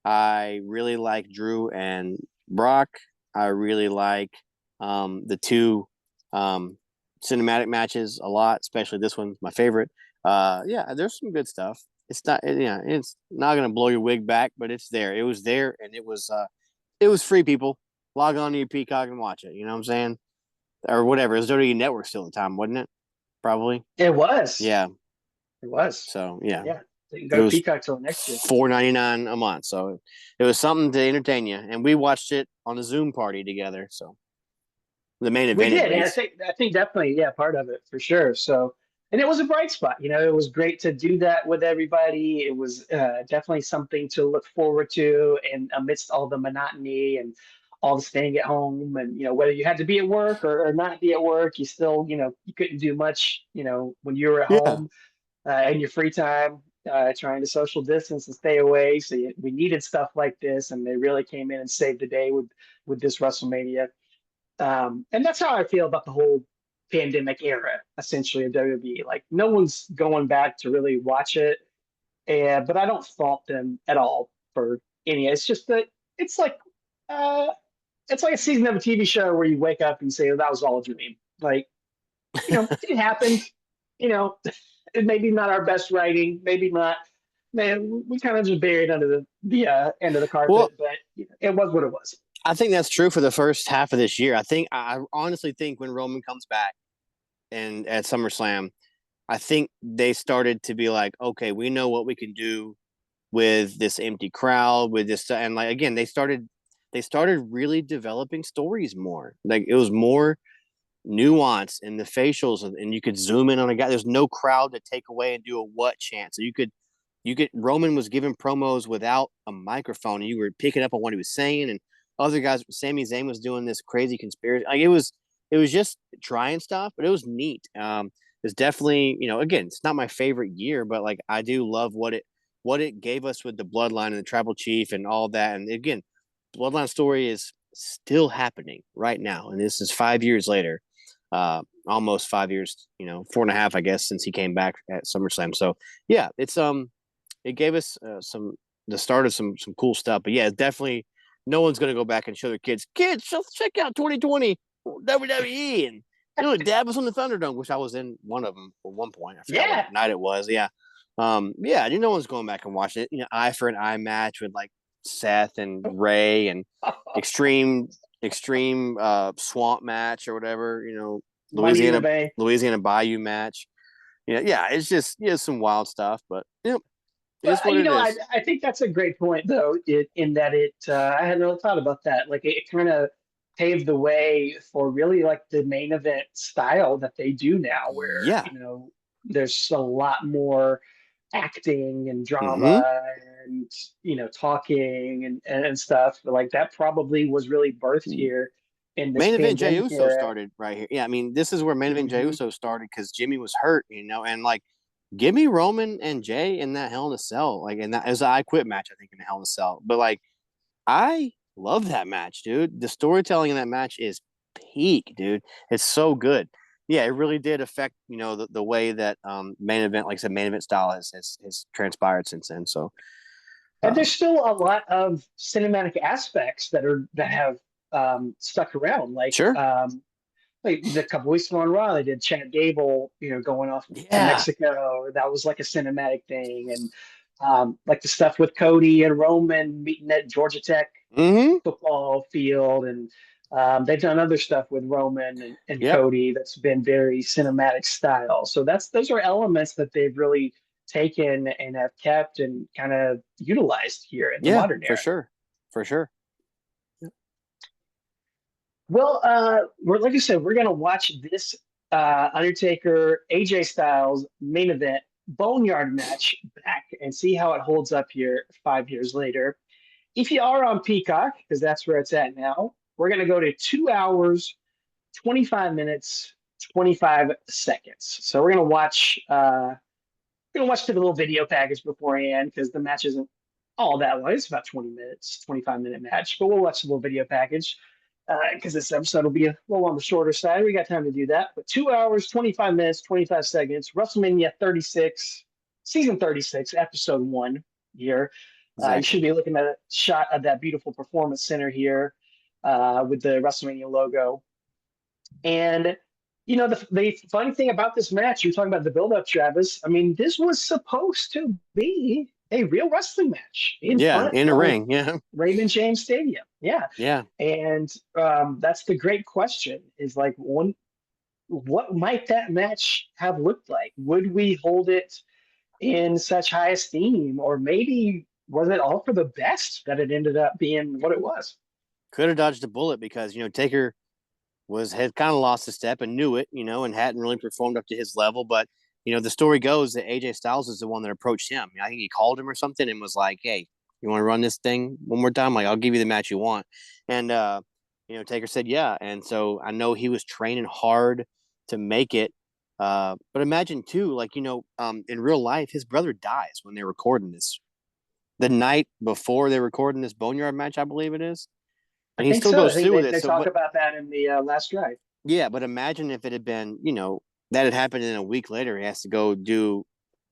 I really like Drew and Brock. I really like the two cinematic matches a lot, especially this one's my favorite. Yeah, there's some good stuff. It's not gonna blow your wig back, but it's there. It was there, and it was free. People log on to your Peacock and watch it. You know what I'm saying, or whatever. It was WWE Network still at the time, wasn't it? Probably. It was. Yeah. It was. So yeah, Yeah. You can it go to was Peacock till next year. $4.99 a month. So it was something to entertain you, and we watched it on a Zoom party together. So the main We event, at did, and least. I think definitely, yeah, part of it for sure. So, and it was a bright spot. It was great to do that with everybody. It was definitely something to look forward to, and amidst all the monotony and all the staying at home, and whether you had to be at work or not be at work, you still, you couldn't do much, when you were at Yeah. home in your free time. Trying to social distance and stay away, so we needed stuff like this, and they really came in and saved the day with this WrestleMania. And that's how I feel about the whole pandemic era, essentially, of WWE. Like, no one's going back to really watch it, but I don't fault them at all for any. It's just that it's like uh, it's like a season of a TV show where you wake up and say, "Oh, that was all a dream." Like, it happened. You know, it maybe not our best writing, maybe not. Man, we kind of just buried under the end of the Well, carpet, but it was what it was. I think that's true for the first half of this year. I honestly think when Roman comes back and at SummerSlam, I think they started to be like, okay, we know what we can do with this empty crowd, with this, and like again, they started really developing stories more. Like it was more nuance in the facials, and you could zoom in on a guy. There's no crowd to take away and do a what chant. So Roman was giving promos without a microphone, and you were picking up on what he was saying, and other guys, Sami Zayn was doing this crazy conspiracy. Like it was just trying stuff, but it was neat. It's definitely, again, it's not my favorite year, but like I do love what it gave us with the bloodline and the tribal chief and all that. And again, bloodline story is still happening right now, and this is 5 years later, almost 5 years, 4.5, I guess, since he came back at SummerSlam. So yeah, it gave us the start of some cool stuff. But yeah, it's definitely no one's gonna go back and show their kids check out 2020 WWE, and Dad was on the Thunderdome, which I was in one of them at one point. I forgot what night it was. Yeah, yeah, no one's going back and watching it. Eye for an eye match with like Seth and Ray and extreme swamp match or whatever. Louisiana Bayou match. Yeah, it's just some wild stuff, but it's what it is. I think that's a great point, though, in that I hadn't really thought about that. Like, it kind of paved the way for really like the main event style that they do now, where, Yeah. There's a lot more acting and Mm-hmm. drama and, talking and stuff. Like, that probably was really birthed here in this Main event Jey pandemic Uso era. started right here. Yeah, I mean, this is where main event Jey Mhm. Uso started because Jimmy was hurt, and like, give me Roman and Jay in that Hell in a Cell, like, and that as I Quit match, I think in the Hell in a Cell. But like, I love that match, dude. The storytelling in that match is peak, dude. It's so good. Yeah, it really did affect the way that main event, like I said, main event style has transpired since then. So And there's still a lot of cinematic aspects that have stuck around. sure, Like the couple weeks ago on Raw, they did Chad Gable, going off to yeah, Mexico. That was like a cinematic thing, and like the stuff with Cody and Roman meeting at Georgia Tech mm-hmm, football field, and they've done other stuff with Roman and yep, Cody that's been very cinematic style. So those are elements that they've really taken and have kept and kind of utilized here in the yeah, modern era. for sure. Well, like I said, we're gonna watch this Undertaker AJ Styles main event Boneyard match back and see how it holds up here 5 years later. If you are on Peacock, because that's where it's at now, we're going to go to 2 hours, 25 minutes, 25 seconds. So we're going to watch. We're going to watch the little video package beforehand because the match isn't all that long. It's about 20 minutes, 25-minute match, but we'll watch the little video package because this episode will be a little on the shorter side. We got time to do that. But 2 hours, 25 minutes, 25 seconds, WrestleMania 36, season 36, episode 1 here. Exactly. You should be looking at a shot of that beautiful performance center here with the WrestleMania logo. And the funny thing about this match, you're talking about the build-up, Travis. I mean, this was supposed to be a real wrestling match in a ring. Yeah. Raymond James Stadium. Yeah. Yeah. And that's the great question is like, what might that match have looked like? Would we hold it in such high esteem? Or maybe was it all for the best that it ended up being what it was? Could have dodged a bullet because, Taker had kind of lost a step and knew it, and hadn't really performed up to his level. But, the story goes that AJ Styles is the one that approached him. I think he called him or something and was like, hey, you want to run this thing one more time? Like, I'll give you the match you want. And, Taker said, yeah. And so I know he was training hard to make it. But imagine too, like, in real life, his brother dies when they're recording this. The night before they're recording this Boneyard match, I believe it is. And he still goes through with it. They talk about that in the last drive. Yeah, but imagine if it had been, that had happened in a week later. He has to go do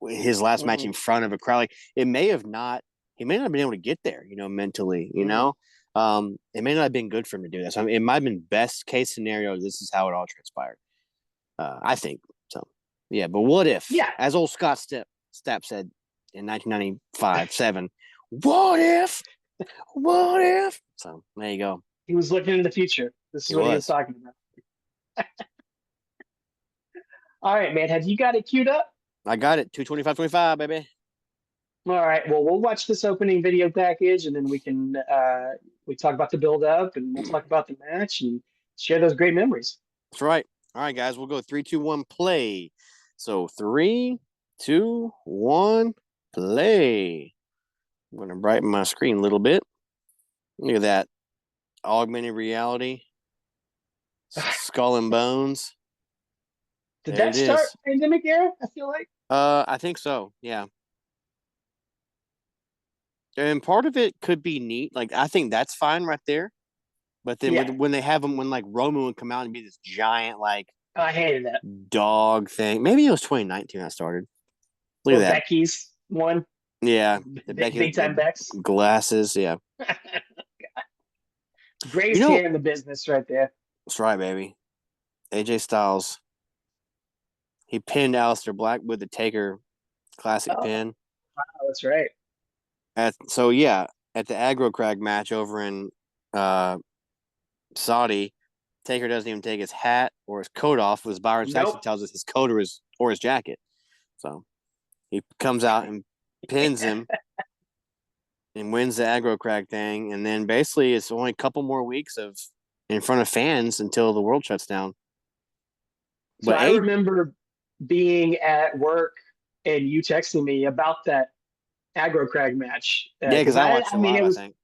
his last match in front of a crowd. Like he may not have been able to get there, mentally, It may not have been good for him to do that. So it might have been best case scenario. This is how it all transpired. I think so. Yeah, but what if? Yeah. As old Scott Stapp said in 1995-7, what if? What if? So there you go. He was looking in the future. This is what he was talking about. All right, man. Have you got it queued up? I got it. 225-25, baby. All right. Well, we'll watch this opening video package, and then we can we talk about the build up, and we'll talk about the match and share those great memories. That's right. All right, guys. We'll go 3, 2, 1, play. So 3, 2, 1, play. I'm going to brighten my screen a little bit. Look at that. Augmented reality. Skull and Bones. Did that start pandemic era? I feel like. I think so. Yeah. And part of it could be neat. Like I think that's fine right there. But then when they have them, when like Roman would come out and be this giant like I hated that dog thing. Maybe it was 2019 I started. Look at that. Becky's one. Yeah, the big time Bex glasses. Yeah. Greatest hair in the business, right there. That's right, baby. AJ Styles. He pinned Aleister Black with the Taker classic pin. Wow, that's right. At the Aggro Crag match over in Saudi, Taker doesn't even take his hat or his coat off. As Byron Saxton tells us, his coat or his jacket. So he comes out and pins him and wins the Aggro Crag thing. And then basically it's only a couple more weeks of in front of fans until the world shuts down. So I remember being at work and you texting me about that Aggro Crag match. Yeah, because I watched it live, I think.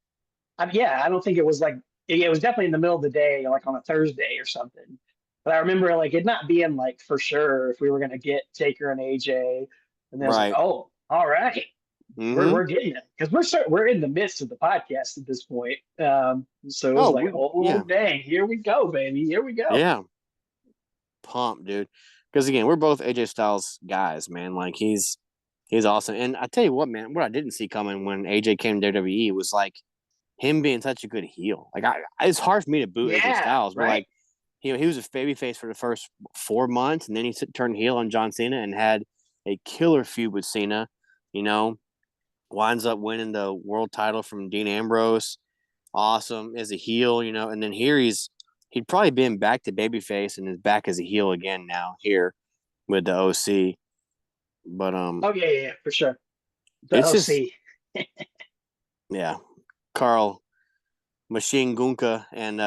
I don't think it was like it was definitely in the middle of the day, like on a Thursday or something. But I remember like it not being like for sure if we were gonna get Taker and AJ, and then I was like, oh, all right, we're getting it because we're in the midst of the podcast at this point. So it was dang, here we go, baby, here we go. Yeah, pumped, dude. Because again, we're both AJ Styles guys, man. Like he's awesome. And I tell you what, man, what I didn't see coming when AJ came to WWE was like him being such a good heel. Like it's hard for me to boo AJ Styles, but like he was a babyface for the first 4 months, and then he turned heel on John Cena and had a killer feud with Cena. Winds up winning the world title from Dean Ambrose. Awesome as a heel, and then here he'd probably been back to babyface and is back as a heel again now here with the OC. But yeah, for sure. The OC. Yeah. Carl Machine Gunka and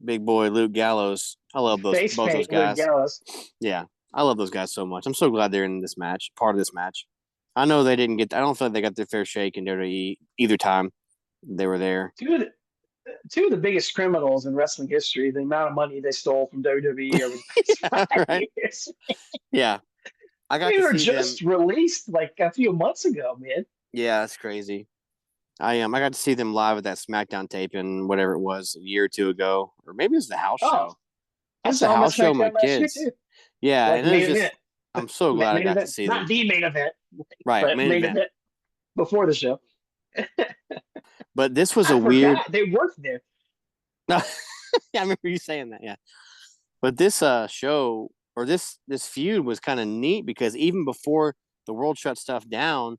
big boy Luke Gallows. I love both those guys. Luke Gallows. Yeah. I love those guys so much. I'm so glad they're in this match, part of this match. I know they didn't get. I don't feel like they got their fair shake in WWE either time they were there. Two of the biggest criminals in wrestling history, the amount of money they stole from WWE over the past Yeah, 5 right. years. Yeah, I got They to were see them. just released like a few months ago, man. Yeah, that's crazy. I got to see them live at that SmackDown taping, whatever it was, a year or two ago, or maybe it was the house Oh, show. It I was the saw him at house show with my SmackDown last year kids. too. Yeah, Like and it was main just. event, I'm so glad I main got to event, see not them. the main event, Right, but main main event. event before the show. But this was I a weird. forgot they worked there. Yeah, I remember you saying that. Yeah, but this show or this feud was kind of neat because even before the world shut stuff down,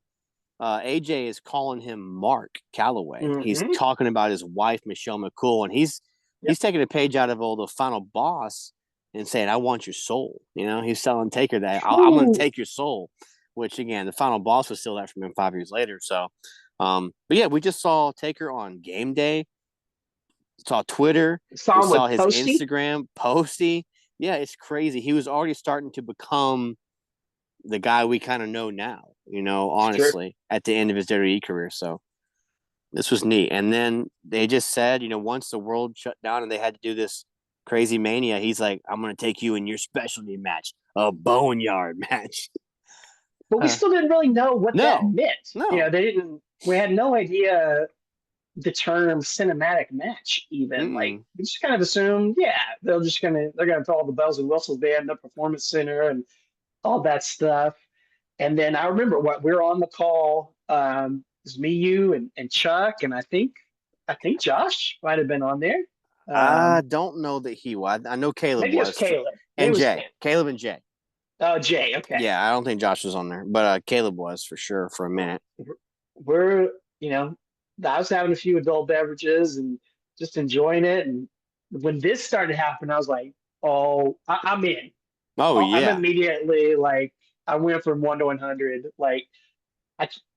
AJ is calling him Mark Calloway. He's Mm-hmm. talking about his wife Michelle McCool, and Yep. he's taking a page out of the final boss and saying, "I want your soul." He's telling Taker that I'm going to Ooh, take your soul. Which again, the final boss was still that from him 5 years later. So, but yeah, we just saw Taker on Game Day. Saw Twitter. We saw him saw with his Posty. Instagram posty. Yeah, it's crazy. He was already starting to become the guy we kind of know now, Sure. honestly, at the end of his WWE career. So this was neat. And then they just said, once the world shut down and they had to do this crazy mania, he's like, I'm going to take you in your specialty match, a Boneyard match. But we still didn't really know what that No, meant. no. They didn't. We had no idea the term cinematic match even. Like Mm-mm. we just kind of assumed, yeah, they're gonna throw all the bells and whistles they had in the performance center and all that stuff. And then I remember what we were on the call. It was me, you, and Chuck, and I think Josh might have been on there. I Um, don't know that he was. I know Caleb maybe it was was, Caleb. Maybe it and was Jay. Caleb. Caleb and Jay. Oh, Jay. Okay. Yeah, I don't think Josh was on there, but Caleb was for sure for a minute. We're I was having a few adult beverages and just enjoying it. And when this started happening, I was like, "Oh, I'm in." Oh I'm yeah, immediately like, I went from 1 to 100. Like,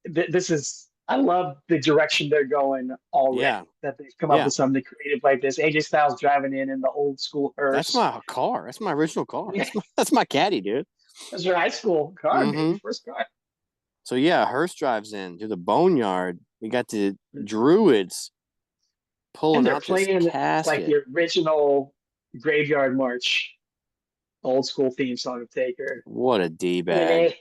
this is. I love the direction they're going already. yeah, That they've come up yeah. with something creative like this. AJ Styles driving in the old school That's hearse. my car. That's my original car. Yeah, That's my caddy, dude. that's your high school car, Mm-hmm. baby, first car. So yeah, Hearst drives in to the Boneyard. We got the Druids And pulling they're out this playing like casket. the original Graveyard March, old school theme song of Taker. What a d And bag.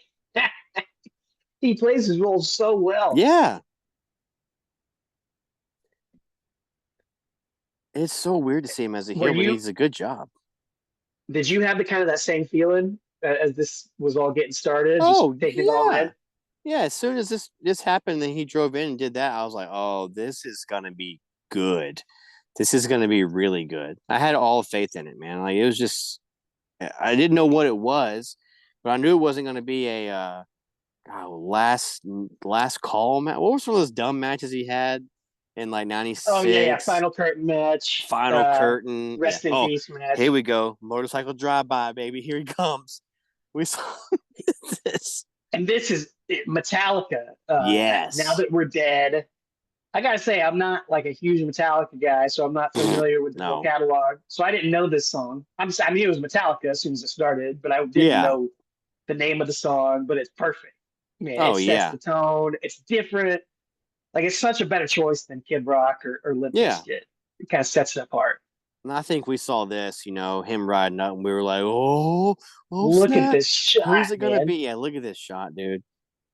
he plays his role so well. Yeah, it's so weird to see him as a Were heel, but you? he's a good job. Did you have the kind of that same feeling as this was all getting started, just Oh taking it all yeah, in? yeah. As soon as this happened, and he drove in and did that, I was like, oh, this is gonna be good. This is gonna be really good. I had all faith in it, man. Like it was just, I didn't know what it was, but I knew it wasn't gonna be a last call match. What was one of those dumb matches he had in like Oh yeah, yeah. '96? Final curtain match, Final curtain. Yeah. rest in Oh, peace here match. we go. Motorcycle drive by, baby. Here he comes. We saw this. And this is Metallica. Now Yes. that we're dead, I gotta say, I'm not like a huge Metallica guy, so I'm not familiar with the full No. catalog. So I didn't know this song. I knew it was Metallica as soon as it started, but I didn't Yeah. know the name of the song. But it's perfect. Man, it Oh sets yeah. the tone. It's different. Like it's such a better choice than Kid Rock or Limp Yeah. Bizkit. It kind of sets it apart. And I think we saw this, him riding up, and we were like, oh, Look at snap. this shot, Who's it gonna man. be? Yeah, look at this shot, dude.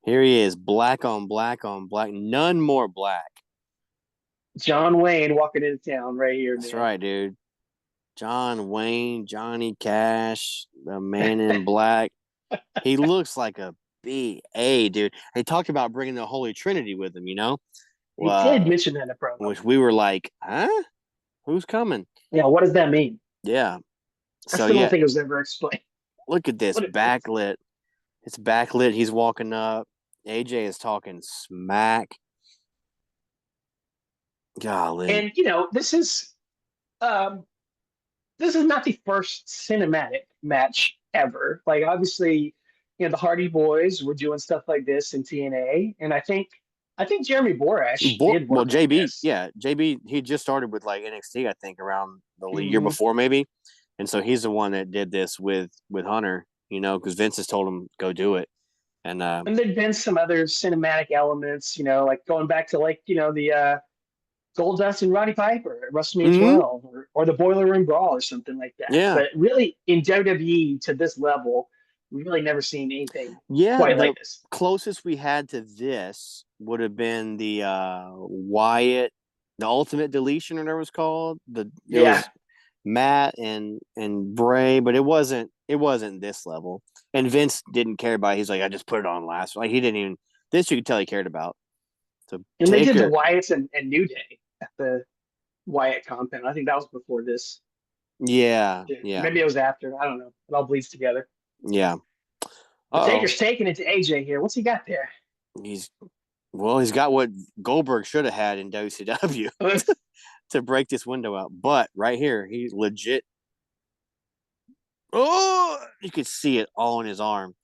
Here he is, black on black on black, none more black. John Wayne walking into town right here, That's man. right, dude. John Wayne, Johnny Cash, the man in black. He looks like a BA, dude. He talked about bringing the Holy Trinity with him, He did uh, mention that in the promo. which we were like, huh? Who's coming? Yeah, what does that mean? Yeah. I So, still don't yeah, think it was ever explained. look at this What it means. backlit. It's backlit. He's walking up. AJ is talking smack. Golly. And um, this is not the first cinematic match ever. Like obviously, the Hardy Boys were doing stuff like this in TNA, and I think Jeremy Borash did Well, work on JB, this. yeah, JB, he just started with like NXT, I think, around the year Mhm. before, maybe. And so he's the one that did this with Hunter, because Vince has told him go do it. And there'd been some other cinematic elements, like going back to the Goldust and Roddy Piper at WrestleMania mhm, 12 or the Boiler Room Brawl or something like that. yeah, But really, in WWE to this level, we've really never seen anything yeah. quite The like this. closest we had to this would have been the Wyatt, the Ultimate Deletion, or whatever it was called. It Yeah. was Matt and Bray, but it wasn't this level. And Vince didn't care about it. He's like, I just put it on last. Like he didn't even this you could tell he cared about. So And they did the Taker, Wyatts and New Day at the Wyatt compound. I think that was before this. yeah, Yeah. yeah, Maybe it was after. I don't know. It all bleeds together. yeah. But Oh, Taker's taking it to AJ here. What's he got there? he's he's got what Goldberg should have had in WCW to break this window out. But right here, he legit. Oh, you could see it all in his arm.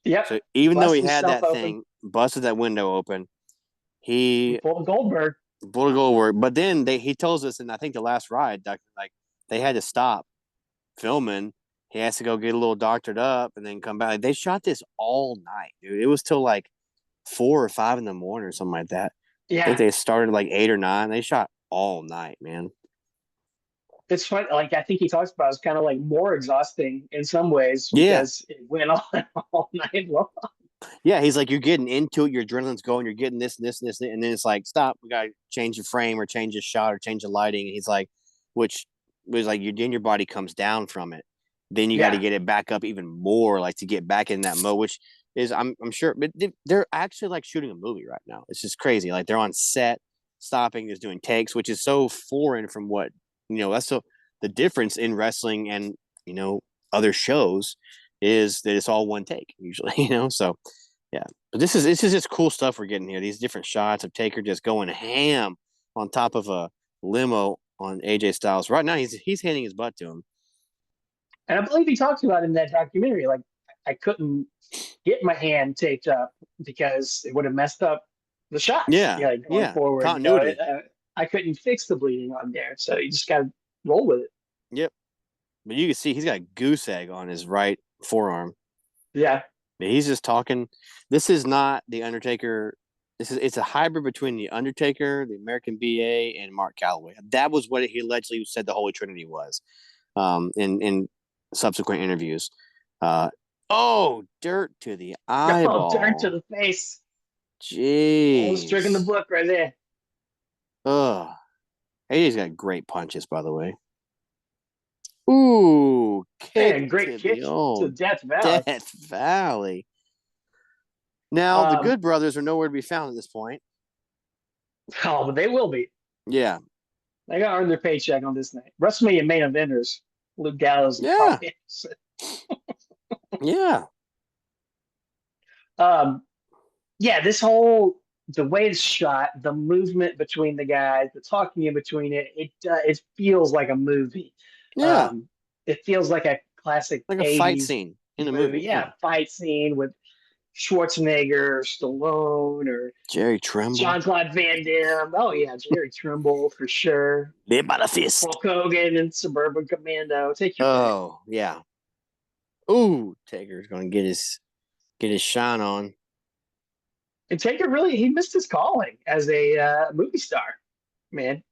Yep. So even though he Busted had himself that open. thing, busted that window open, he Pulled Goldberg. pulled a Goldberg. But then he tells us, in I think the last ride, like they had to stop filming. He has to go get a little doctored up and then come back. Like, they shot this all night, dude. It was till like 4 or 5 in the morning or something like that. I think Yeah. they started like 8 or 9. They shot all night, man. It's fun. Like I think he talks about it's kind of like more exhausting in some ways Yeah. because it went on all night long. Yeah. He's like, you're getting into it, your adrenaline's going, you're getting this and this and this. And then it's like, stop, we gotta change the frame or change the shot or change the lighting. And he's like, which was like then your body comes down from it. Then you got to Yeah. get it back up even more, like to get back in that mode, which is I'm sure, but they're actually like shooting a movie right now. It's just crazy. Like they're on set, stopping, just doing takes, which is so foreign from what that's so the difference in wrestling and other shows is that it's all one take usually. So yeah, but this is just cool stuff we're getting here. These different shots of Taker just going ham on top of a limo on AJ Styles. Right now, he's handing his butt to him. And I believe he talks about in that documentary, like I couldn't get my hand taped up because it would have messed up the shots. Yeah, Yeah, going yeah, forward, continuity. I couldn't fix the bleeding on there, so you just got to roll with it. Yep, but you can see he's got a goose egg on his right forearm. Yeah, He's just talking. This is not the Undertaker. It's a hybrid between the Undertaker, the American BA, and Mark Calloway. That was what he allegedly said the Holy Trinity was. In subsequent interviews. Dirt to the oh, turn to eyeball. the face. Almost tricking the Jeez. book right there. Ugh. AJ's got great punches, by the way. Ooh, kick Man, great to kick the to old Death Valley. Death Valley. Now, the Um, Good Brothers are nowhere to be found at this point. oh, but they will be. Yeah. They got to earn their paycheck on this night. WrestleMania main eventers, Luke Gallows and Carl Yeah. Anderson. Yeah. Yeah, the way it's shot, the movement between the guys, the talking in between it feels like a movie. Yeah. It feels like a classic Like a fight 80s scene in a movie. movie. Yeah, fight scene with Schwarzenegger or Stallone or Jerry Trimble. Jean-Claude Van Damme. Oh yeah, Jerry Trimble for sure. Bit by the fist. Hulk Hogan and Suburban Commando. Take your pick. Oh, yeah. Ooh, Taker's gonna get his shine on. And Taker really he missed his calling as a movie star, man.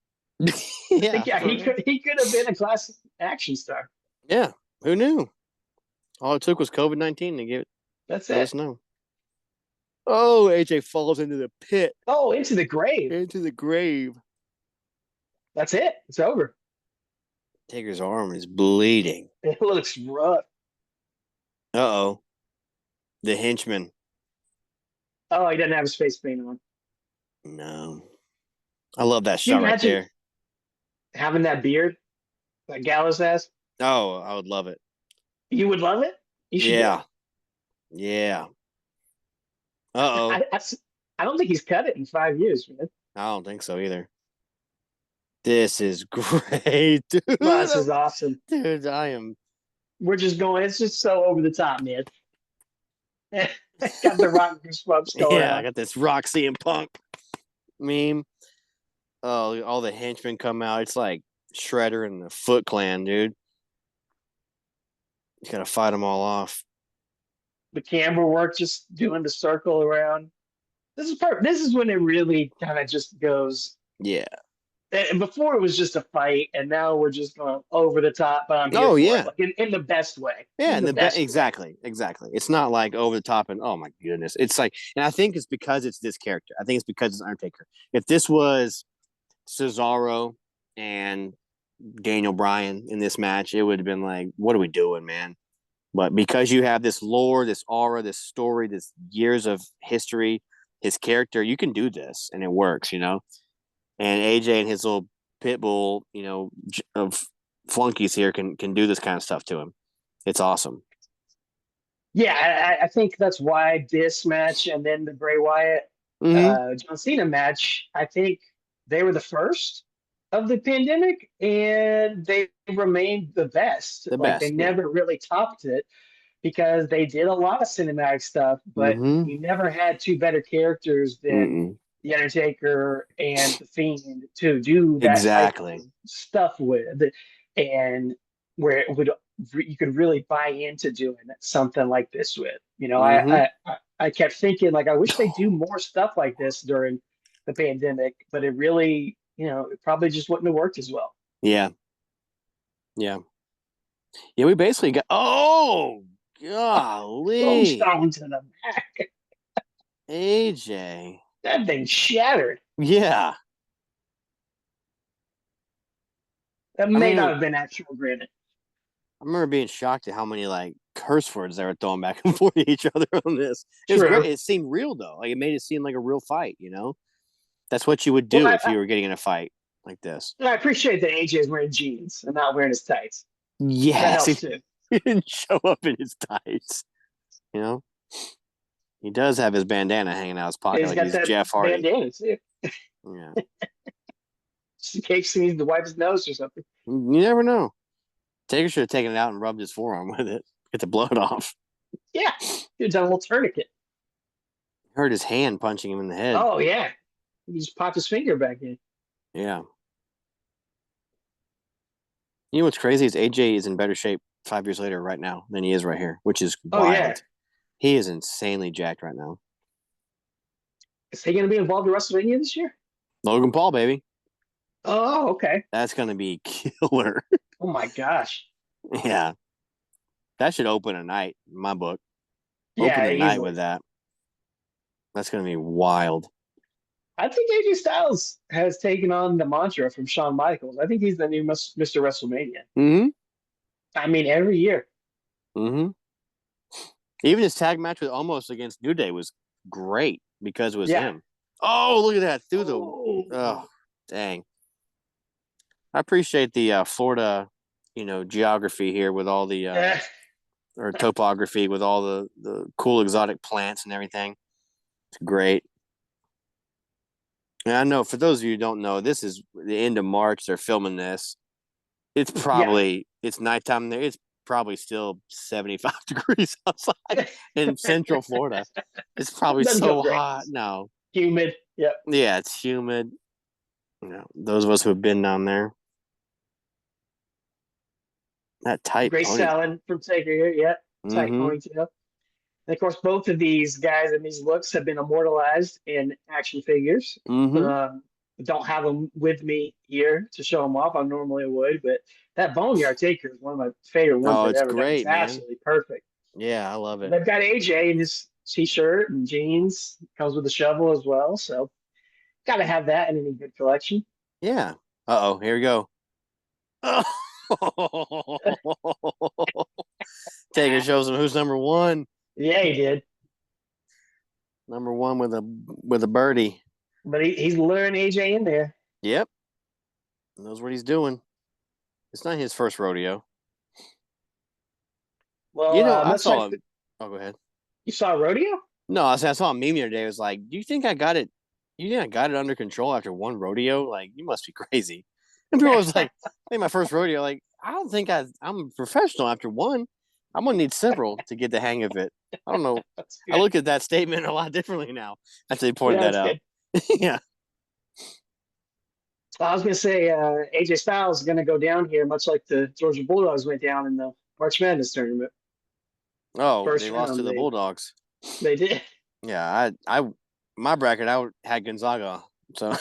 Yeah, He could have been a classic action star. yeah. Who knew? All it took was COVID-19 to give it. That's Let it. us know. Oh, AJ falls into the pit, Oh, into the grave. into the grave. That's it. It's over. Taker's arm is bleeding. It looks rough. Uh-oh. The henchman. Oh, he doesn't have his face paint on. No. I love that Can you shot right imagine there. having that beard that Gallows has? Oh, I would love it. You would love it. You should. Yeah. Yeah. Uh-oh. I don't think he's cut it in 5 years, man. I don't think so either. This is great, dude. Well, this is awesome. Dude, I am. We're just going. It's just so over the top, man. Got the rock goosebumps going Yeah, I on. got this Roxy and Punk meme. Oh, all the henchmen come out. It's like Shredder and the Foot Clan, dude. You gotta fight them all off. the camera work, just doing the circle around. This is when it really kind of just goes. Yeah. And before it was just a fight, and now we're just going over the top. But I'm here Oh for it, yeah. like in the best way. Yeah, In and the best way. exactly. It's not like over the top and oh my goodness. It's like, and I think it's because it's this character. I think it's because it's Undertaker. If this was Cesaro and Daniel Bryan in this match, it would have been like, what are we doing, man? But because you have this lore, this aura, this story, this years of history, his character, you can do this and it works, And AJ and his little pit bull, of flunkies here can do this kind of stuff to him. It's awesome. Yeah, I think that's why this match and then the Bray Wyatt John Cena match, I think they were the first of the pandemic and they remained the best. Like they never really topped it because they did a lot of cinematic stuff, but you never had two better characters than The Undertaker and The Fiend to do that type of stuff with. And where it would you could really buy into doing something like this with. I kept thinking like I wish they do more stuff like this during the pandemic, but it really, it probably just wouldn't have worked as well. Yeah. Yeah. Yeah, we basically got golly. Tombstone to the back. AJ. That thing shattered. Yeah. That may not have been actual granite. I remember being shocked at how many like curse words they were throwing back and forth to each other on this. It was great. It seemed real though. Like it made it seem like a real fight, That's what you would do if you were getting in a fight like this. I appreciate that AJ is wearing jeans and not wearing his tights. Yes. He didn't show up in his tights. He does have his bandana hanging out of his pocket like he's Jeff Hardy. Bandana too. Yeah. Just in case he needs to wipe his nose or something. You never know. Taker should have taken it out and rubbed his forearm with it. Get the blood off. Yeah. He done a little tourniquet. Hurt his hand punching him in the head. Oh, yeah. He just popped his finger back in. Yeah. You know what's crazy is AJ is in better shape 5 years later right now than he is right here, which is wild. Yeah. He is insanely jacked right now. Is he going to be involved in WrestleMania this year? Logan Paul, baby. Oh, okay. That's going to be killer. Oh, my gosh. Yeah. That should open a night in my book. Yeah, open a night with that. That's going to be wild. I think AJ Styles has taken on the mantra from Shawn Michaels. I think he's the new Mr. WrestleMania. Mm-hmm. I mean, every year. Mm-hmm. Even his tag match with Almost against New Day was great because it was him. Oh, look at that. Oh, dang. I appreciate the Florida, geography here with all the or topography with all the cool exotic plants and everything. It's great. And I know for those of you who don't know, this is the end of March. They're filming this. It's probably it's nighttime there. It's probably still 75 degrees outside in Central Florida. It's probably so hot. No. Humid. Yep. Yeah, it's humid. Those of us who have been down there. That tight Grace Allen from Taker here, tight ponytail. And of course, both of these guys and these looks have been immortalized in action figures. Don't have them with me here to show them off. I normally would, but that Boneyard Taker is one of my favorite ones ever. Great, it's absolutely perfect. Yeah, I love it. They've got AJ in his t-shirt and jeans. Comes with a shovel as well, so got to have that in any good collection. Yeah. Here we go. Taker shows him who's number one. Yeah, he did. Number one with a birdie. But he's luring AJ in there. Yep. He knows what he's doing. It's not his first rodeo. Well, I saw him. Go ahead. You saw a rodeo? No, I saw a meme the other day. It was like, do you think I got it? You think I got it under control after one rodeo? Like, you must be crazy. And people was like, hey, my first rodeo. Like, I don't think I'm a professional after one. I'm going to need several to get the hang of it. I don't know. I look at that statement a lot differently now after they pointed that out. Yeah. I was going to say AJ Styles is going to go down here, much like the Georgia Bulldogs went down in the March Madness tournament. Oh, First they lost to round, the Bulldogs. they did. Yeah, my bracket, I had Gonzaga, so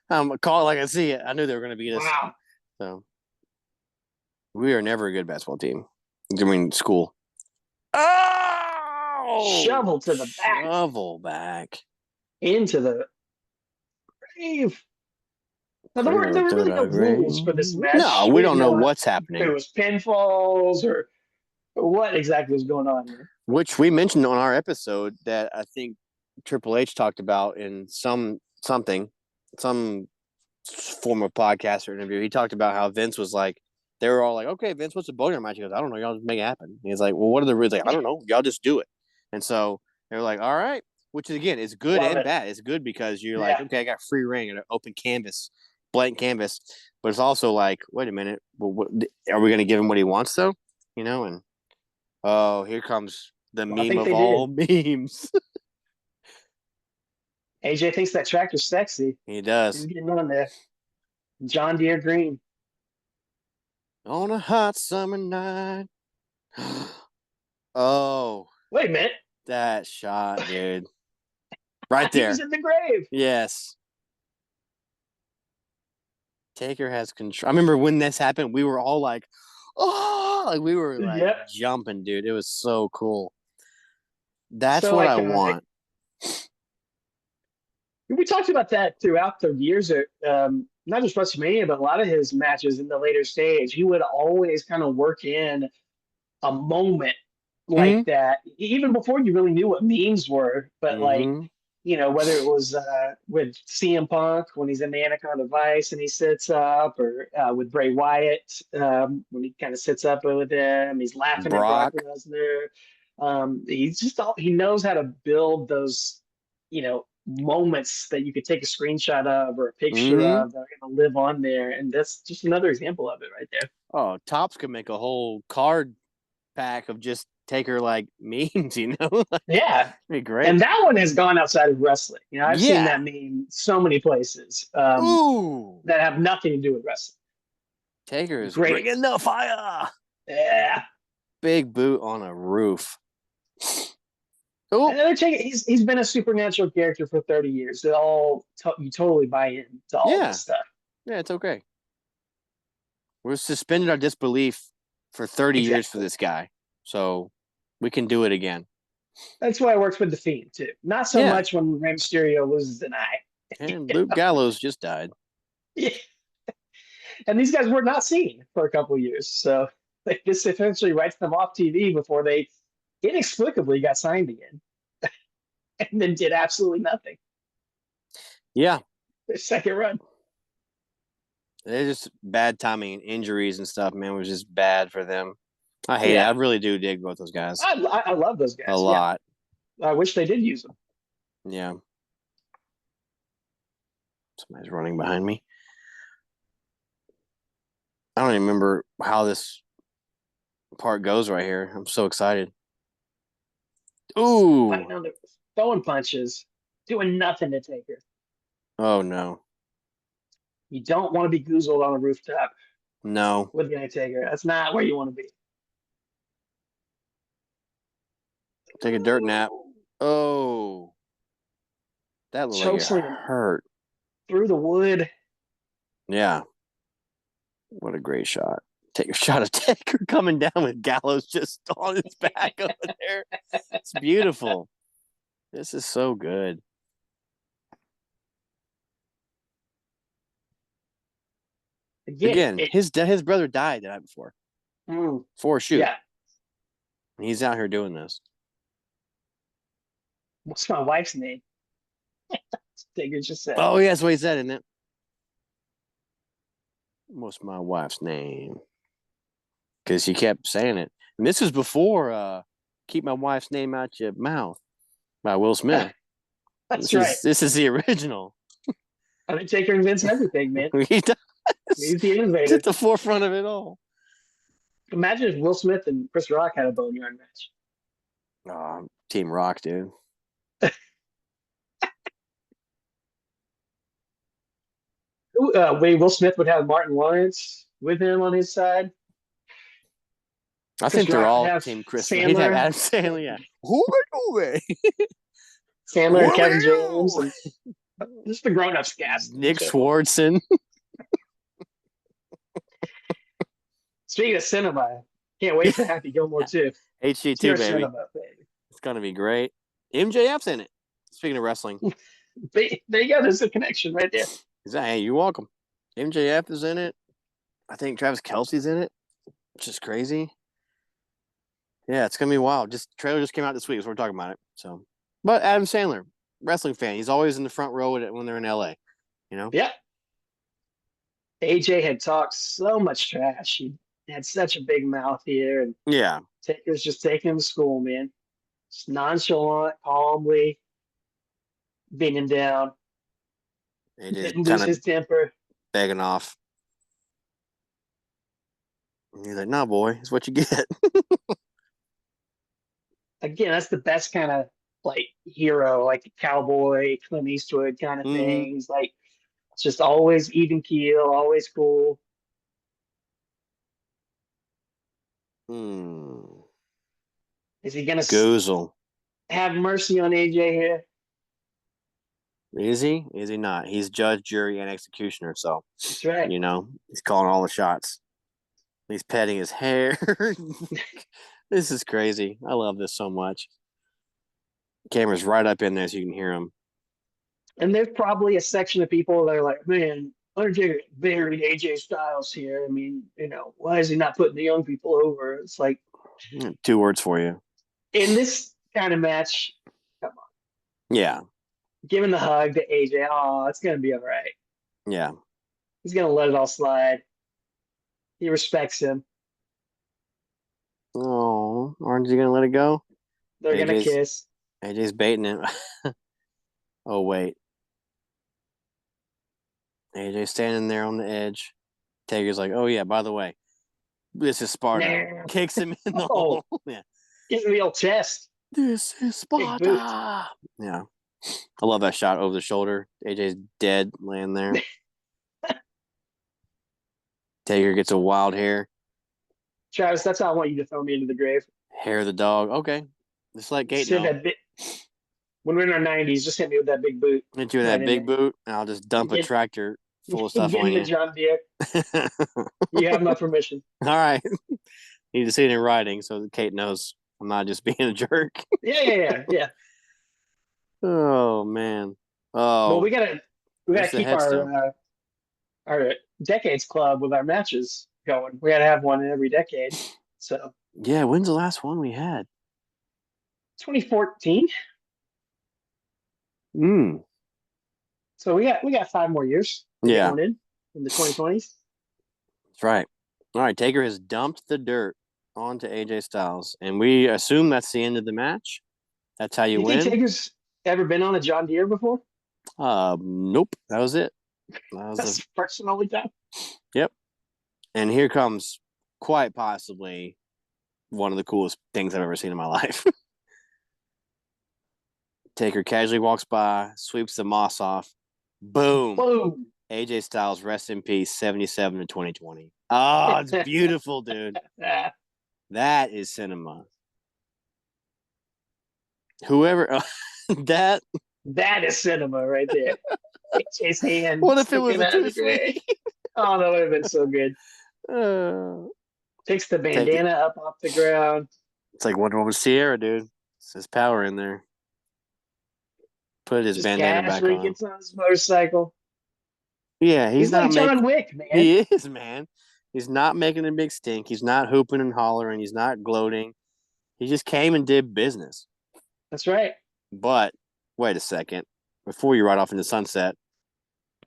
I'm call it like I see it. I knew they were going to beat us. Wow. So we are never a good basketball team. I mean, school. Oh, Shovel to the back. shovel back Into the grave. Now, there were Cradle to really no the rules for this grave. No, match. we We don't didn't know know what's if happening. there was pinfalls or what exactly was going on here. Which we mentioned on our episode that I think Triple H talked about in some form of podcast or interview. He talked about how Vince was like, they were all like, okay, Vince, what's the Boneyard match? He goes, I don't know. Y'all just make it happen. And he's like, well, what are the rules? Like, I don't know. Y'all just do it. And so they were like, all right. Which is, again, is good Love and it. bad. It's good because you're Yeah. like, okay, I got free reign and an open canvas, blank canvas. But it's also like, wait a minute. Well, what, are we going to give him what he wants, though? You know, and oh, here comes the Well, I meme think of they all memes. AJ thinks that tractor's sexy. He He's does. getting on there. John Deere Green. On a hot summer night. Oh, Wait a minute. that shot, dude. Right He there. was in the grave. Yes. Taker has control. I remember when this happened, we were all like, oh, like we were like Yep. jumping, dude. It was so cool. That's So what I iconic. want. We talked about that throughout the years, not just WrestleMania, but a lot of his matches in the later stage. He would always kind of work in a moment like that, even before you really knew what memes were. But like, whether it was with CM Punk when he's in the Anaconda Vice and he sits up, or with Bray Wyatt when he kind of sits up with him, he's laughing at Brock Brock. Lesnar. He knows how to build those, moments that you could take a screenshot of or a picture of that are going to live on there. And that's just another example of it right there. Oh, Tops could make a whole card pack of just Taker like memes, you know? Yeah. Be great. And that one has gone outside of wrestling. I've seen Yeah. that meme so many places Ooh. that have nothing to do with wrestling. Taker is Great. bringing the fire. Yeah. Big boot on a roof. Oh, Another Taker, he's been a supernatural character for 30 years. You totally buy into all this stuff. Yeah, it's okay. We're suspended our disbelief for 30 years for this guy. So we can do it again. That's why it works with The Fiend, too. Not so much when Rey Mysterio loses an eye. And Luke Gallows just died. Yeah. And these guys were not seen for a couple of years. So this essentially writes them off TV before they inexplicably got signed again. And then did absolutely nothing. Yeah. Their second run. It's just bad timing, injuries and stuff, man. It was just bad for them. I hate it. I really do dig both those guys. I love those guys. A lot. I wish they did use them. Yeah. Somebody's running behind me. I don't even remember how this part goes right here. I'm so excited. Ooh. Throwing punches, doing nothing to Taker. Oh, no. You don't want to be goozled on a rooftop. No. With the Undertaker. That's not where you want to be. Take a dirt nap. Oh. That looked like it hurt. Through the wood. Yeah. What a great shot. Take a shot of Taker coming down with Gallows just on his back over there. It's beautiful. This is so good. Again, his brother died the night before. For a shoot. Yeah. He's out here doing this. What's my wife's name? Taker just said. Oh, yeah, that's what he said, isn't it? What's my wife's name? Because he kept saying it. And this was before Keep My Wife's Name Out Your Mouth by Will Smith. That's right. This is the original. Undertaker invents everything, man. He does. He's the innovator. He's at the forefront of it all. Imagine if Will Smith and Chris Rock had a Boneyard match. Oh, Team Rock, dude. Will Smith would have Martin Lawrence with him on his side. I Chris think they're Rock all would have Team Chris. He'd have Sandler, Adam Sandler. Yeah. Hooray, Sandler and Kevin James, hooray. and just the grown-ups cast. Nick So, Swartzen. speaking of cinema, can't wait for Happy Gilmore too. It's HG2, your baby. cinema, baby. It's going to be great. MJF's in it. Speaking of wrestling. There you go. There's a connection right there. Hey, you're welcome. MJF is in it. I think Travis Kelce's in it, which is crazy. Yeah, it's going to be wild. Trailer just came out this week, so we're talking about it. So, but Adam Sandler, wrestling fan. He's always in the front row when they're in LA, you know? Yeah. AJ had talked so much trash. He had such a big mouth here, and Yeah. Taker's just taking him to school, man. Just nonchalant, calmly, beating him down. AJ's Didn't kind lose of his temper. begging off. And he's like, "No, boy, it's what you get." Again, that's the best kind of like hero, like a cowboy, Clint Eastwood kind of Mm-hmm. thing. He's like just always even keel, always cool. Is he gonna Goozle. have mercy on AJ here? Is he? Is he not? He's judge, jury, and executioner. So, That's right. you know, he's calling all the shots. He's petting his hair. This is crazy. I love this so much. Camera's right up in there so you can hear him. And there's probably a section of people that are like, man, Undertaker buried AJ Styles here. I mean, why is he not putting the young people over? It's like 2 words for you. in this kind of match, come on. Yeah. Giving the hug to AJ. Oh, it's going to be all right. Yeah. He's going to let it all slide. He respects him. Oh, aren't you going to let it go? They're going to kiss. AJ's baiting him. Oh, wait. AJ's standing there on the edge. Taker's like, oh, yeah, by the way, this is Sparta. Nah. Kicks him in the Oh. hole. Yeah. Getting the old chest. This is Sparta. Yeah. I love that shot over the shoulder. AJ's dead laying there. Taker gets a wild hair. Travis, that's how I want you to throw me into the grave. Hair of the dog. Okay. Just let Gate know. When we're in our 90s, just hit me with that big boot. Hit you with that big boot, and I'll just dump a tractor full of stuff Give on me you. John Deere. You have my permission. All right. Need to see it in writing so Kate knows I'm not just being a jerk. Yeah. Oh, man. Oh. Well, we gotta keep our decades club with our matches going. We gotta have one in every decade. So yeah, when's the last one we had? 2014. So we got 5 more years. Yeah. Going in the 2020s. That's right. All right, Taker has dumped the dirt onto AJ Styles, and we assume that's the end of the match. That's how you win. Think Taker's ever been on a John Deere before? Nope. That was it. That's the first and only time. Yep. And here comes quite possibly one of the coolest things I've ever seen in my life. Taker casually walks by, sweeps the moss off. Boom. Boom. AJ Styles, rest in peace, 77 to 2020. Oh, it's beautiful, dude. That is cinema. Whoever that is cinema right there. AJ's hand. What if it was a 2-3? Oh, that would have been so good. Takes the bandana up off the ground. It's like Wonder Woman Sierra, dude. There's power in there. Put his bandana back on. Gets on his motorcycle. Yeah, he's not like John Wick, man. He is, man. He's not making a big stink. He's not hooping and hollering. He's not gloating. He just came and did business. That's right. But wait a second. Before you ride off into sunset.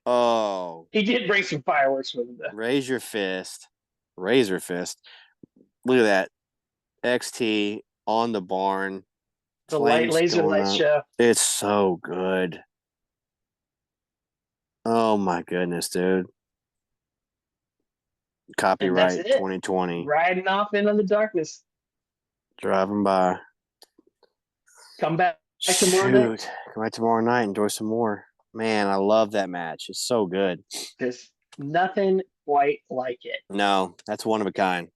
Oh. He did bring some fireworks with him, though. Raise your fist. Razor fist. Look at that. XT on the barn. The laser light show. It's so good. Oh my goodness, dude. Copyright 2020. Riding off into the darkness. Driving by. Come back tomorrow night. Come back tomorrow night. Enjoy some more. Man, I love that match. It's so good. There's nothing quite like it. No, that's one of a kind.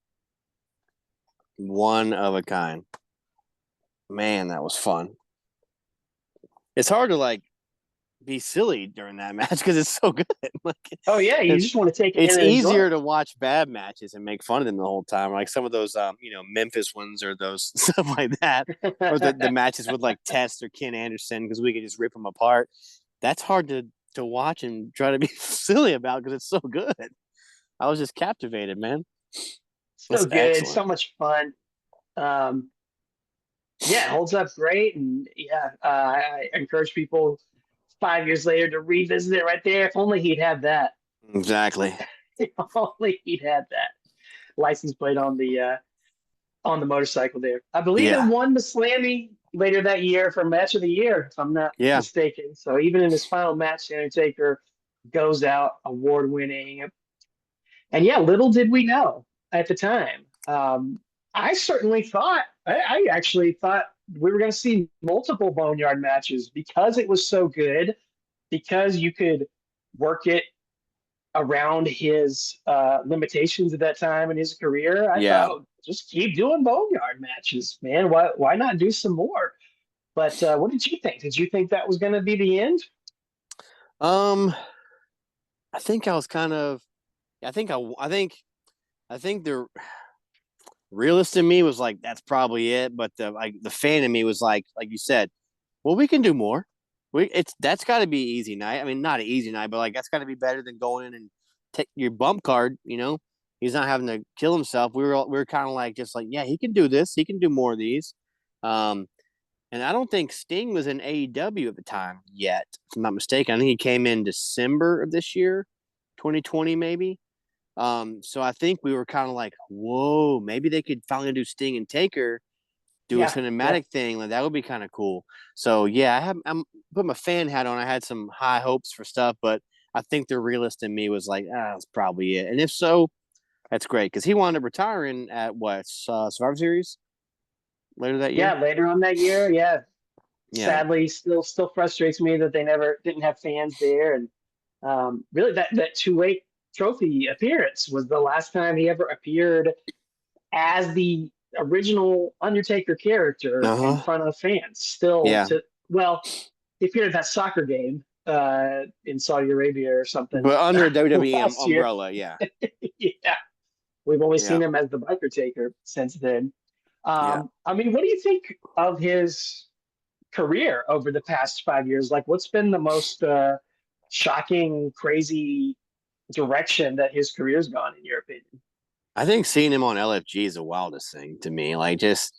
One of a kind. Man, that was fun. It's hard to like be silly during that match because it's so good. Like Oh yeah, you it's just want to take it in it's and enjoy easier it. to watch bad matches and make fun of them the whole time. Like some of those Memphis ones or those stuff like that. Or the matches with like Test or Ken Anderson because we could just rip them apart. That's hard to watch and try to be silly about because it's so good. I was just captivated, man. So It's good, excellent. so much fun. Um, yeah, it holds up great, and yeah, I encourage people 5 years later to revisit it right there. If only he'd had that. Exactly. If only he'd had that license plate on the motorcycle there. I believe it Yeah. won the Slammy later that year for Match of the Year, if I'm not Yeah. mistaken. So even in his final match, the Undertaker goes out award winning. And yeah, little did we know at the time. I certainly thought, I actually thought we were going to see multiple Boneyard matches because it was so good, because you could work it around his limitations at that time in his career. I thought, Yeah. oh, just keep doing Boneyard matches, man. Why not do some more? But what did you think? Did you think that was going to be the end? Um, I think I was kind of. I think the realist in me was like, that's probably it. But the fan in me was like you said, well, we can do more. That's got to be easy night. I mean, not an easy night, but like that's got to be better than going in and take your bump card. He's not having to kill himself. We were kind of like just like, yeah, he can do this. He can do more of these. Um, and I don't think Sting was in AEW at the time yet, if I'm not mistaken. I think he came in December of this year, 2020 maybe. So I think we were kind of like, whoa, maybe they could finally do Sting and Taker, do a Yeah, yeah. cinematic thing. Like that would be kind of cool. So yeah, I'm put my fan hat on. I had some high hopes for stuff, but I think the realist in me was like, that's probably it. And if so, that's great because he wound up retiring at what Survivor Series later that year. Yeah, later on that year, yeah. Yeah. Sadly, still frustrates me that they never didn't have fans there, and really that 2-weight trophy appearance was the last time he ever appeared as the original Undertaker character Uh in huh. front of fans. Still Yeah. to well, he appeared at that soccer game in Saudi Arabia or something But under a WWE last year. umbrella, yeah. Yeah, we've only Yeah. seen him as the biker taker since then. Yeah. I mean, what do you think of his career over the past 5 years? Like, what's been the most shocking, crazy direction that his career's gone, in your opinion? I think seeing him on LFG is the wildest thing to me. Like just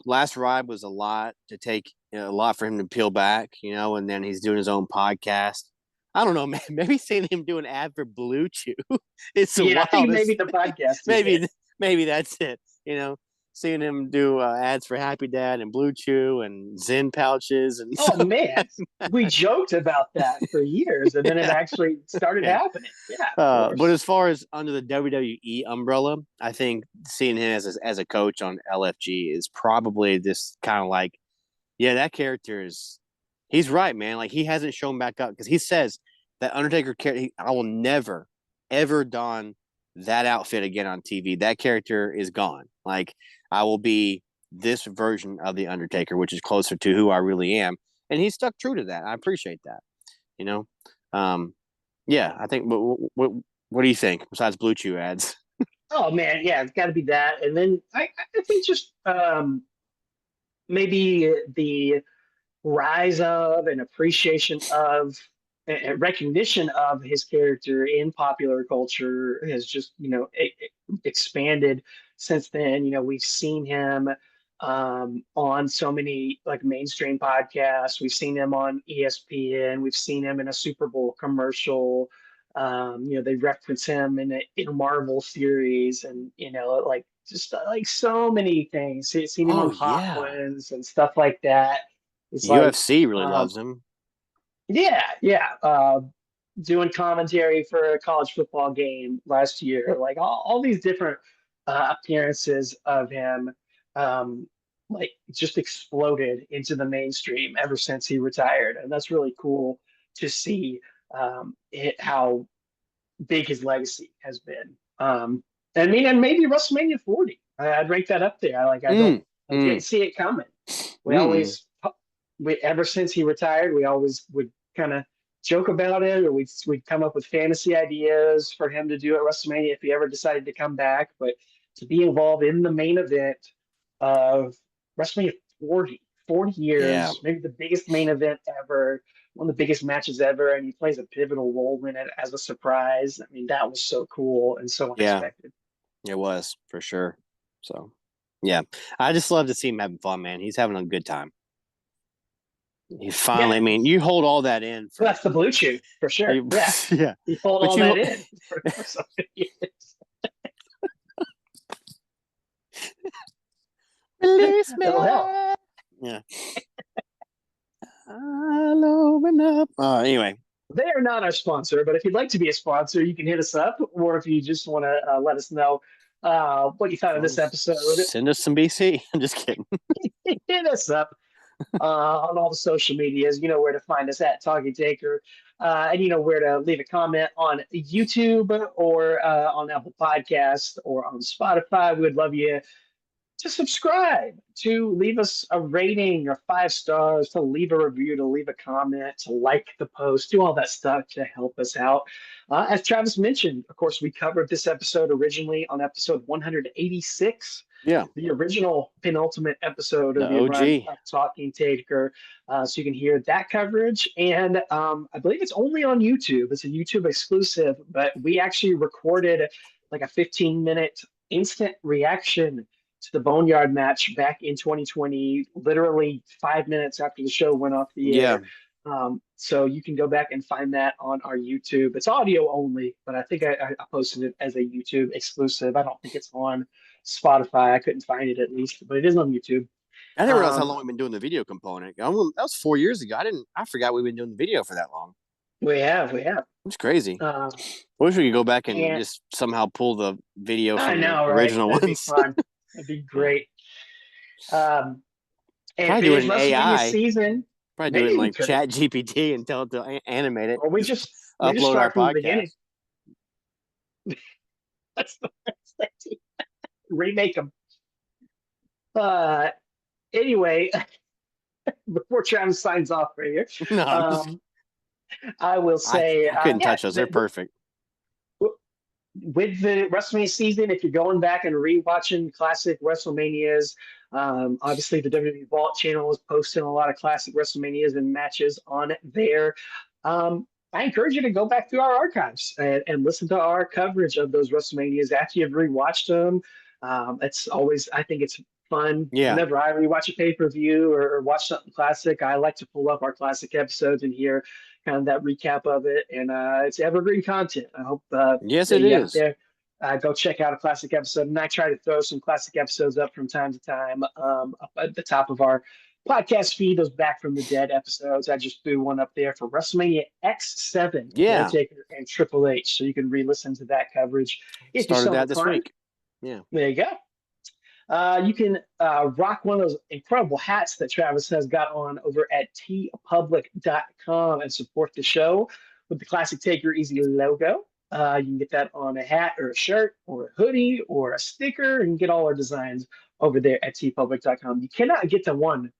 last ride was a lot to take, a lot for him to peel back, and then he's doing his own podcast. I don't know, man. Maybe seeing him do an ad for Blue Chew it's the Yeah, I think maybe wildest. the podcast is it. Maybe that's it. You know, Seeing him do ads for Happy Dad and Blue Chew and Zen pouches and Oh stuff. man, we joked about that for years, and then it Yeah, actually started yeah. happening. Yeah, of But course. as far as under the WWE umbrella, I think seeing him as a coach on LFG is probably this kind of like, yeah, that character is. He's right, man. Like he hasn't shown back up because he says that Undertaker character. I will never, ever don that outfit again on TV. That character is gone. Like I will be this version of the Undertaker, which is closer to who I really am, and he stuck true to that. I appreciate that. You know, um, yeah. I think. What do you think? Besides Blue Chew ads? Oh man, yeah, it's got to be that. And then I think just maybe the rise of and appreciation of and recognition of his character in popular culture has just expanded since then. We've seen him on so many like mainstream podcasts. We've seen him on ESPN. We've seen him in a Super Bowl commercial. They reference him in a Marvel series, and like just like so many things. Seen him Oh on Hot yeah, Ones and stuff like that. It's like, UFC really um, loves him. yeah, yeah. Doing commentary for a college football game last year, like all these different appearances of him, like just exploded into the mainstream ever since he retired, and that's really cool to see how big his legacy has been. I mean, and maybe WrestleMania 40. I'd rank that up there. I didn't see it coming. We Mm. always, ever since he retired, we always would kind of joke about it, or we'd come up with fantasy ideas for him to do at WrestleMania if he ever decided to come back. But to be involved in the main event of WrestleMania 40 Yeah. years, maybe the biggest main event ever, one of the biggest matches ever, and he plays a pivotal role in it as a surprise. I mean, that was so cool and so Yeah. unexpected. It was for sure. So, yeah, I just love to see him having fun, man. He's having a good time. He finally, Yeah. I mean, you hold all that in for. So that's the Blue Chew for sure. Yeah. Yeah. He pulled But all you- that in for so many years. Release me. It'll help. Yeah. I'll open up. Anyway, They are not our sponsor, but if you'd like to be a sponsor, you can hit us up, or if you just want to let us know what you thought of this episode, send us some BC. I'm just kidding. hit us up on all the social medias. You know where to find us at Talking Taker, and you know where to leave a comment on YouTube or on Apple Podcasts or on Spotify. We would love you to subscribe, to leave us a rating or 5 stars, to leave a review, to leave a comment, to like the post, do all that stuff to help us out. As Travis mentioned, of course, we covered this episode originally on episode 186. Yeah. The original penultimate episode of The the OG. run of Talking Taker. So you can hear that coverage. And I believe it's only on YouTube. It's a YouTube exclusive, but we actually recorded like a 15-minute instant reaction to the Boneyard match back in 2020, literally 5 minutes after the show went off the air. So you can go back and find that on our YouTube. It's audio only, but I think I posted it as a YouTube exclusive. I don't think it's on Spotify. I couldn't find it at least, but it is on YouTube. I didn't realize how long we've been doing the video component. That was 4 years ago. I forgot we've been doing the video for that long. We have. It's crazy. I wish we could go back and just somehow pull the video from the original right? That'd ones. Be fun. That'd be great. And probably do it in AI. Season. Probably do it in like Chat GPT and tell it to animate it. Or we just upload our from podcast. The beginning. That's the best. Remake them. Anyway, before Travis signs off right here, I will say I couldn't touch those. They're perfect. With the WrestleMania season, if you're going back and rewatching classic WrestleManias, obviously the WWE Vault channel is posting a lot of classic WrestleManias and matches on there. I encourage you to go back through our archives and listen to our coverage of those WrestleManias after you've rewatched them. It's always, I think it's fun. Yeah. Whenever I rewatch a pay-per-view or watch something classic, I like to pull up our classic episodes and hear kind of that recap of it. And it's evergreen content. I hope yes, it is. There, go check out a classic episode. And I try to throw some classic episodes up from time to time up at the top of our podcast feed, those Back from the Dead episodes. I just threw one up there for WrestleMania X7. Yeah. Undertaker and Triple H. So you can re-listen to that coverage. If started that this week. Yeah. There you go. You can rock one of those incredible hats that Travis has got on over at tpublic.com and support the show with the Classic Taker Easy logo. You can get that on a hat or a shirt or a hoodie or a sticker and get all our designs over there at tpublic.com. You cannot get the one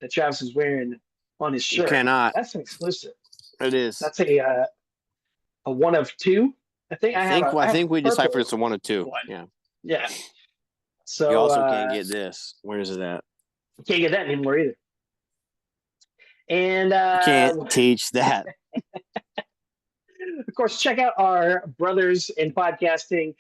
that Travis is wearing on his shirt. You cannot. That's an exclusive. It is. That's a one of two. I think we deciphered it's a one of two. One. Yeah. Yeah. So you also can't get this. Where is it at? Can't get that anymore either. And you can't teach that. Of course, check out our brothers in podcasting,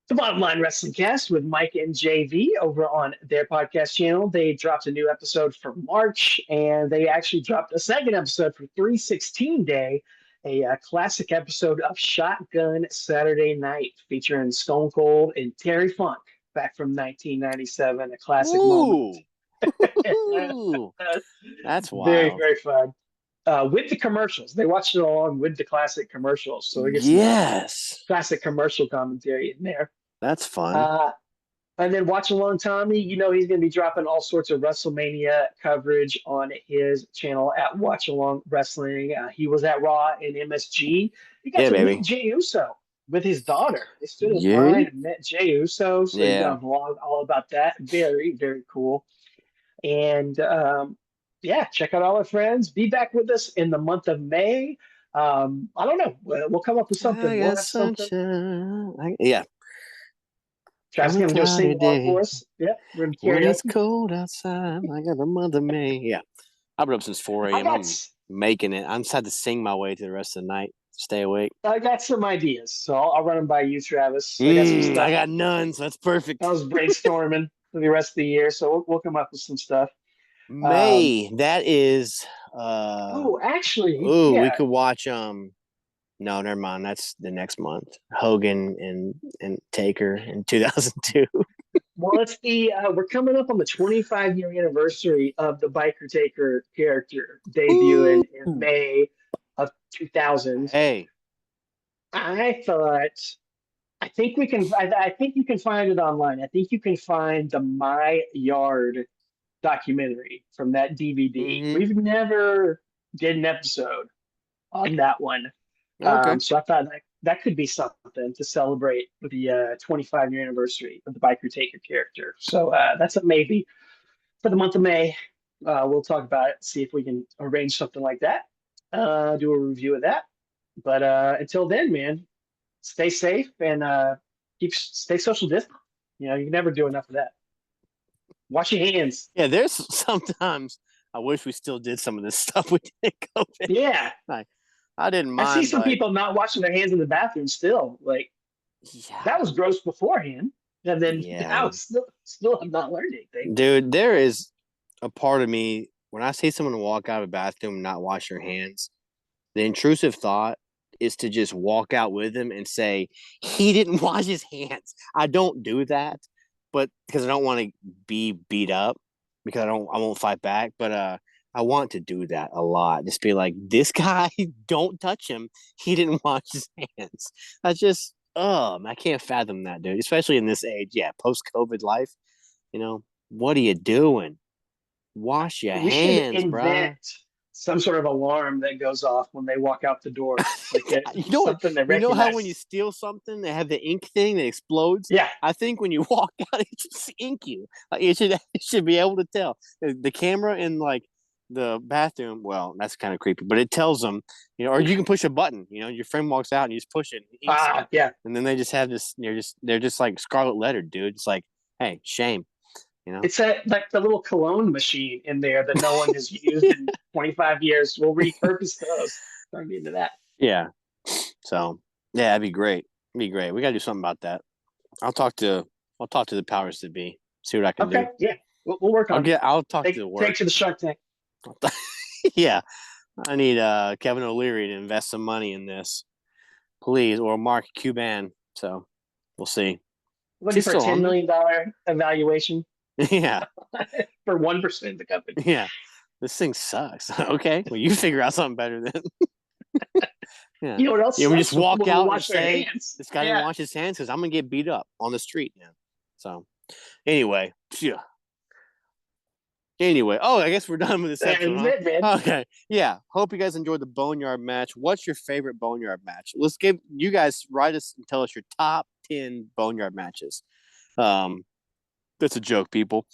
the Bottom Line Wrestling Cast with Mike and JV over on their podcast channel. They dropped a new episode for March, and they actually dropped a second episode for 316 Day, a classic episode of Shotgun Saturday Night featuring Stone Cold and Terry Funk back from 1997, a classic moment. Ooh. That's wild. Very, very fun. With the commercials. They watched it along with the classic commercials. So we get some classic commercial commentary in there. That's fun. And then Watch Along Tommy, he's going to be dropping all sorts of WrestleMania coverage on his channel at Watch Along Wrestling. He was at Raw and MSG. You got to meet Jey Uso with his daughter. They stood in Yeah. line and met Jey Uso, so he's Yeah. got a vlog all about that. Very, very cool. And yeah, check out all our friends. Be back with us in the month of May. I don't know. We'll come up with something. I We'll got have something. sunshine. Yeah. Travis On a gonna do a sing cloudy along for day us. Yeah, we're gonna when it's karaoke. cold outside. I got the month of May. Yeah. I've been up since 4 I a.m. got I'm making it. I'm just had to sing my way to the rest of the night. Stay awake. I got some ideas, so I'll run them by you, Travis. I got some I stuff. got none, so that's I perfect. was brainstorming for the rest of the year, so we'll come up with some stuff. Um, May. That is oh, actually, oh, we yeah. could watch no, never mind. That's the next month. Hogan and Taker in 2002. Well, it's the we're coming up on the 25-year anniversary of the Biker Taker character debut Ooh. in May of 2000. Hey. I thought, I think you can find it online. I think you can find the My Yard documentary from that DVD. Mm-hmm. We've never did an episode on that one. Okay. So I thought that could be something to celebrate with the 25-year anniversary of the Biker Taker character. So that's a maybe for the month of May. We'll talk about it, see if we can arrange something like that, do a review of that. But until then, man, stay safe and stay social distant. You know, you can never do enough of that. Wash your hands. Yeah, there's sometimes I wish we still did some of this stuff we did COVID. Yeah. Like, I didn't I see mind, some but people not washing their hands in the bathroom still. Like yeah, that was gross beforehand. And then yeah, now still have not learned anything. dude, there is a part of me when I see someone walk out of a bathroom and not wash their hands, the intrusive thought is to just walk out with him and say he didn't wash his hands. I don't do that, but because I don't want to be beat up, because I won't fight back. But I want to do that a lot. Just be like, this guy, don't touch him. He didn't wash his hands. I just, I can't fathom that, dude. Especially in this age, yeah, post-COVID life. You know, what are you doing? Wash your We should hands, invent bruh. some sort of alarm that goes off when they walk out the door, like You know what? something they You know how when you recognize. steal something, they have the ink thing that explodes. Yeah, I think when you walk out, it just ink you. Like it should be able to tell. The camera in like the bathroom. Well, that's kind of creepy, but it tells them, you know, or you can push a button. You know, your friend walks out and you just push it, and it inks them, yeah. and then they just have this. They're just like scarlet lettered, dude. It's like, hey, shame. You know. It's like the little cologne machine in there that no one has used in 25 years. We'll repurpose those. Turn into that. Yeah. So yeah, that'd be great. It'd be great. We gotta do something about that. I'll talk to the powers that be. See what I can do. Okay, yeah, we'll work on it. I'll talk to Take the take work. to the Shark Tank. Yeah. I need Kevin O'Leary to invest some money in this. Please, or Mark Cuban. So we'll see. Looking for a still on $10 there? million evaluation Yeah. for 1% of the company. Yeah. This thing sucks. Okay. Well, you figure out something better then. Yeah. You know what else? Yeah, we just sucks? walk When we out and wash their say hands. this guy didn't wash his hands because I'm gonna get beat up on the street now. So anyway, yeah. Anyway, I guess we're done with this That episode. is Huh? it, man. Okay, yeah. Hope you guys enjoyed the Boneyard match. What's your favorite Boneyard match? Let's give you guys write us and tell us your top 10 Boneyard matches. That's a joke, people.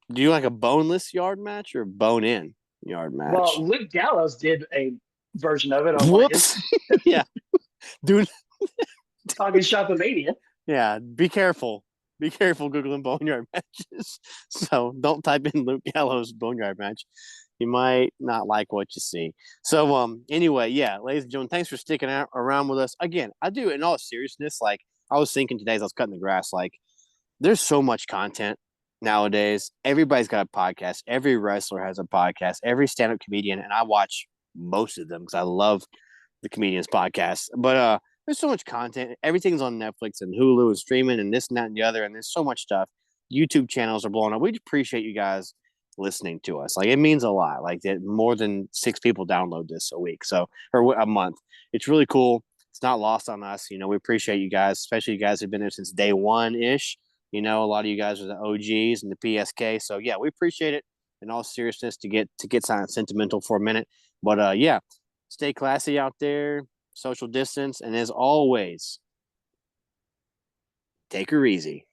Do you like a boneless yard match or a bone-in yard match? Well, Luke Gallows did a version of it on Whoops. Yeah, dude. Talking Shopomania. Yeah, be careful. Be careful Googling boneyard matches. So don't type in Luke Gallows boneyard match. You might not like what you see. So anyway, yeah, ladies and gentlemen, thanks for sticking around with us. Again, I do in all seriousness, like I was thinking today as I was cutting the grass, like there's so much content nowadays. Everybody's got a podcast. Every wrestler has a podcast. Every stand-up comedian, and I watch most of them because I love the comedians podcast. But there's so much content. Everything's on Netflix and Hulu is streaming and this and that and the other. And there's so much stuff. YouTube channels are blowing up. We appreciate you guys listening to us. Like it means a lot. Like that more than 6 people download this a week. So, or a month. It's really cool. It's not lost on us. You know, we appreciate you guys, especially you guys who've been there since day one ish. You know, a lot of you guys are the OGs and the PSK. So yeah, we appreciate it in all seriousness to get sentimental for a minute. But yeah, stay classy out there. Social distance, and as always, Take her easy.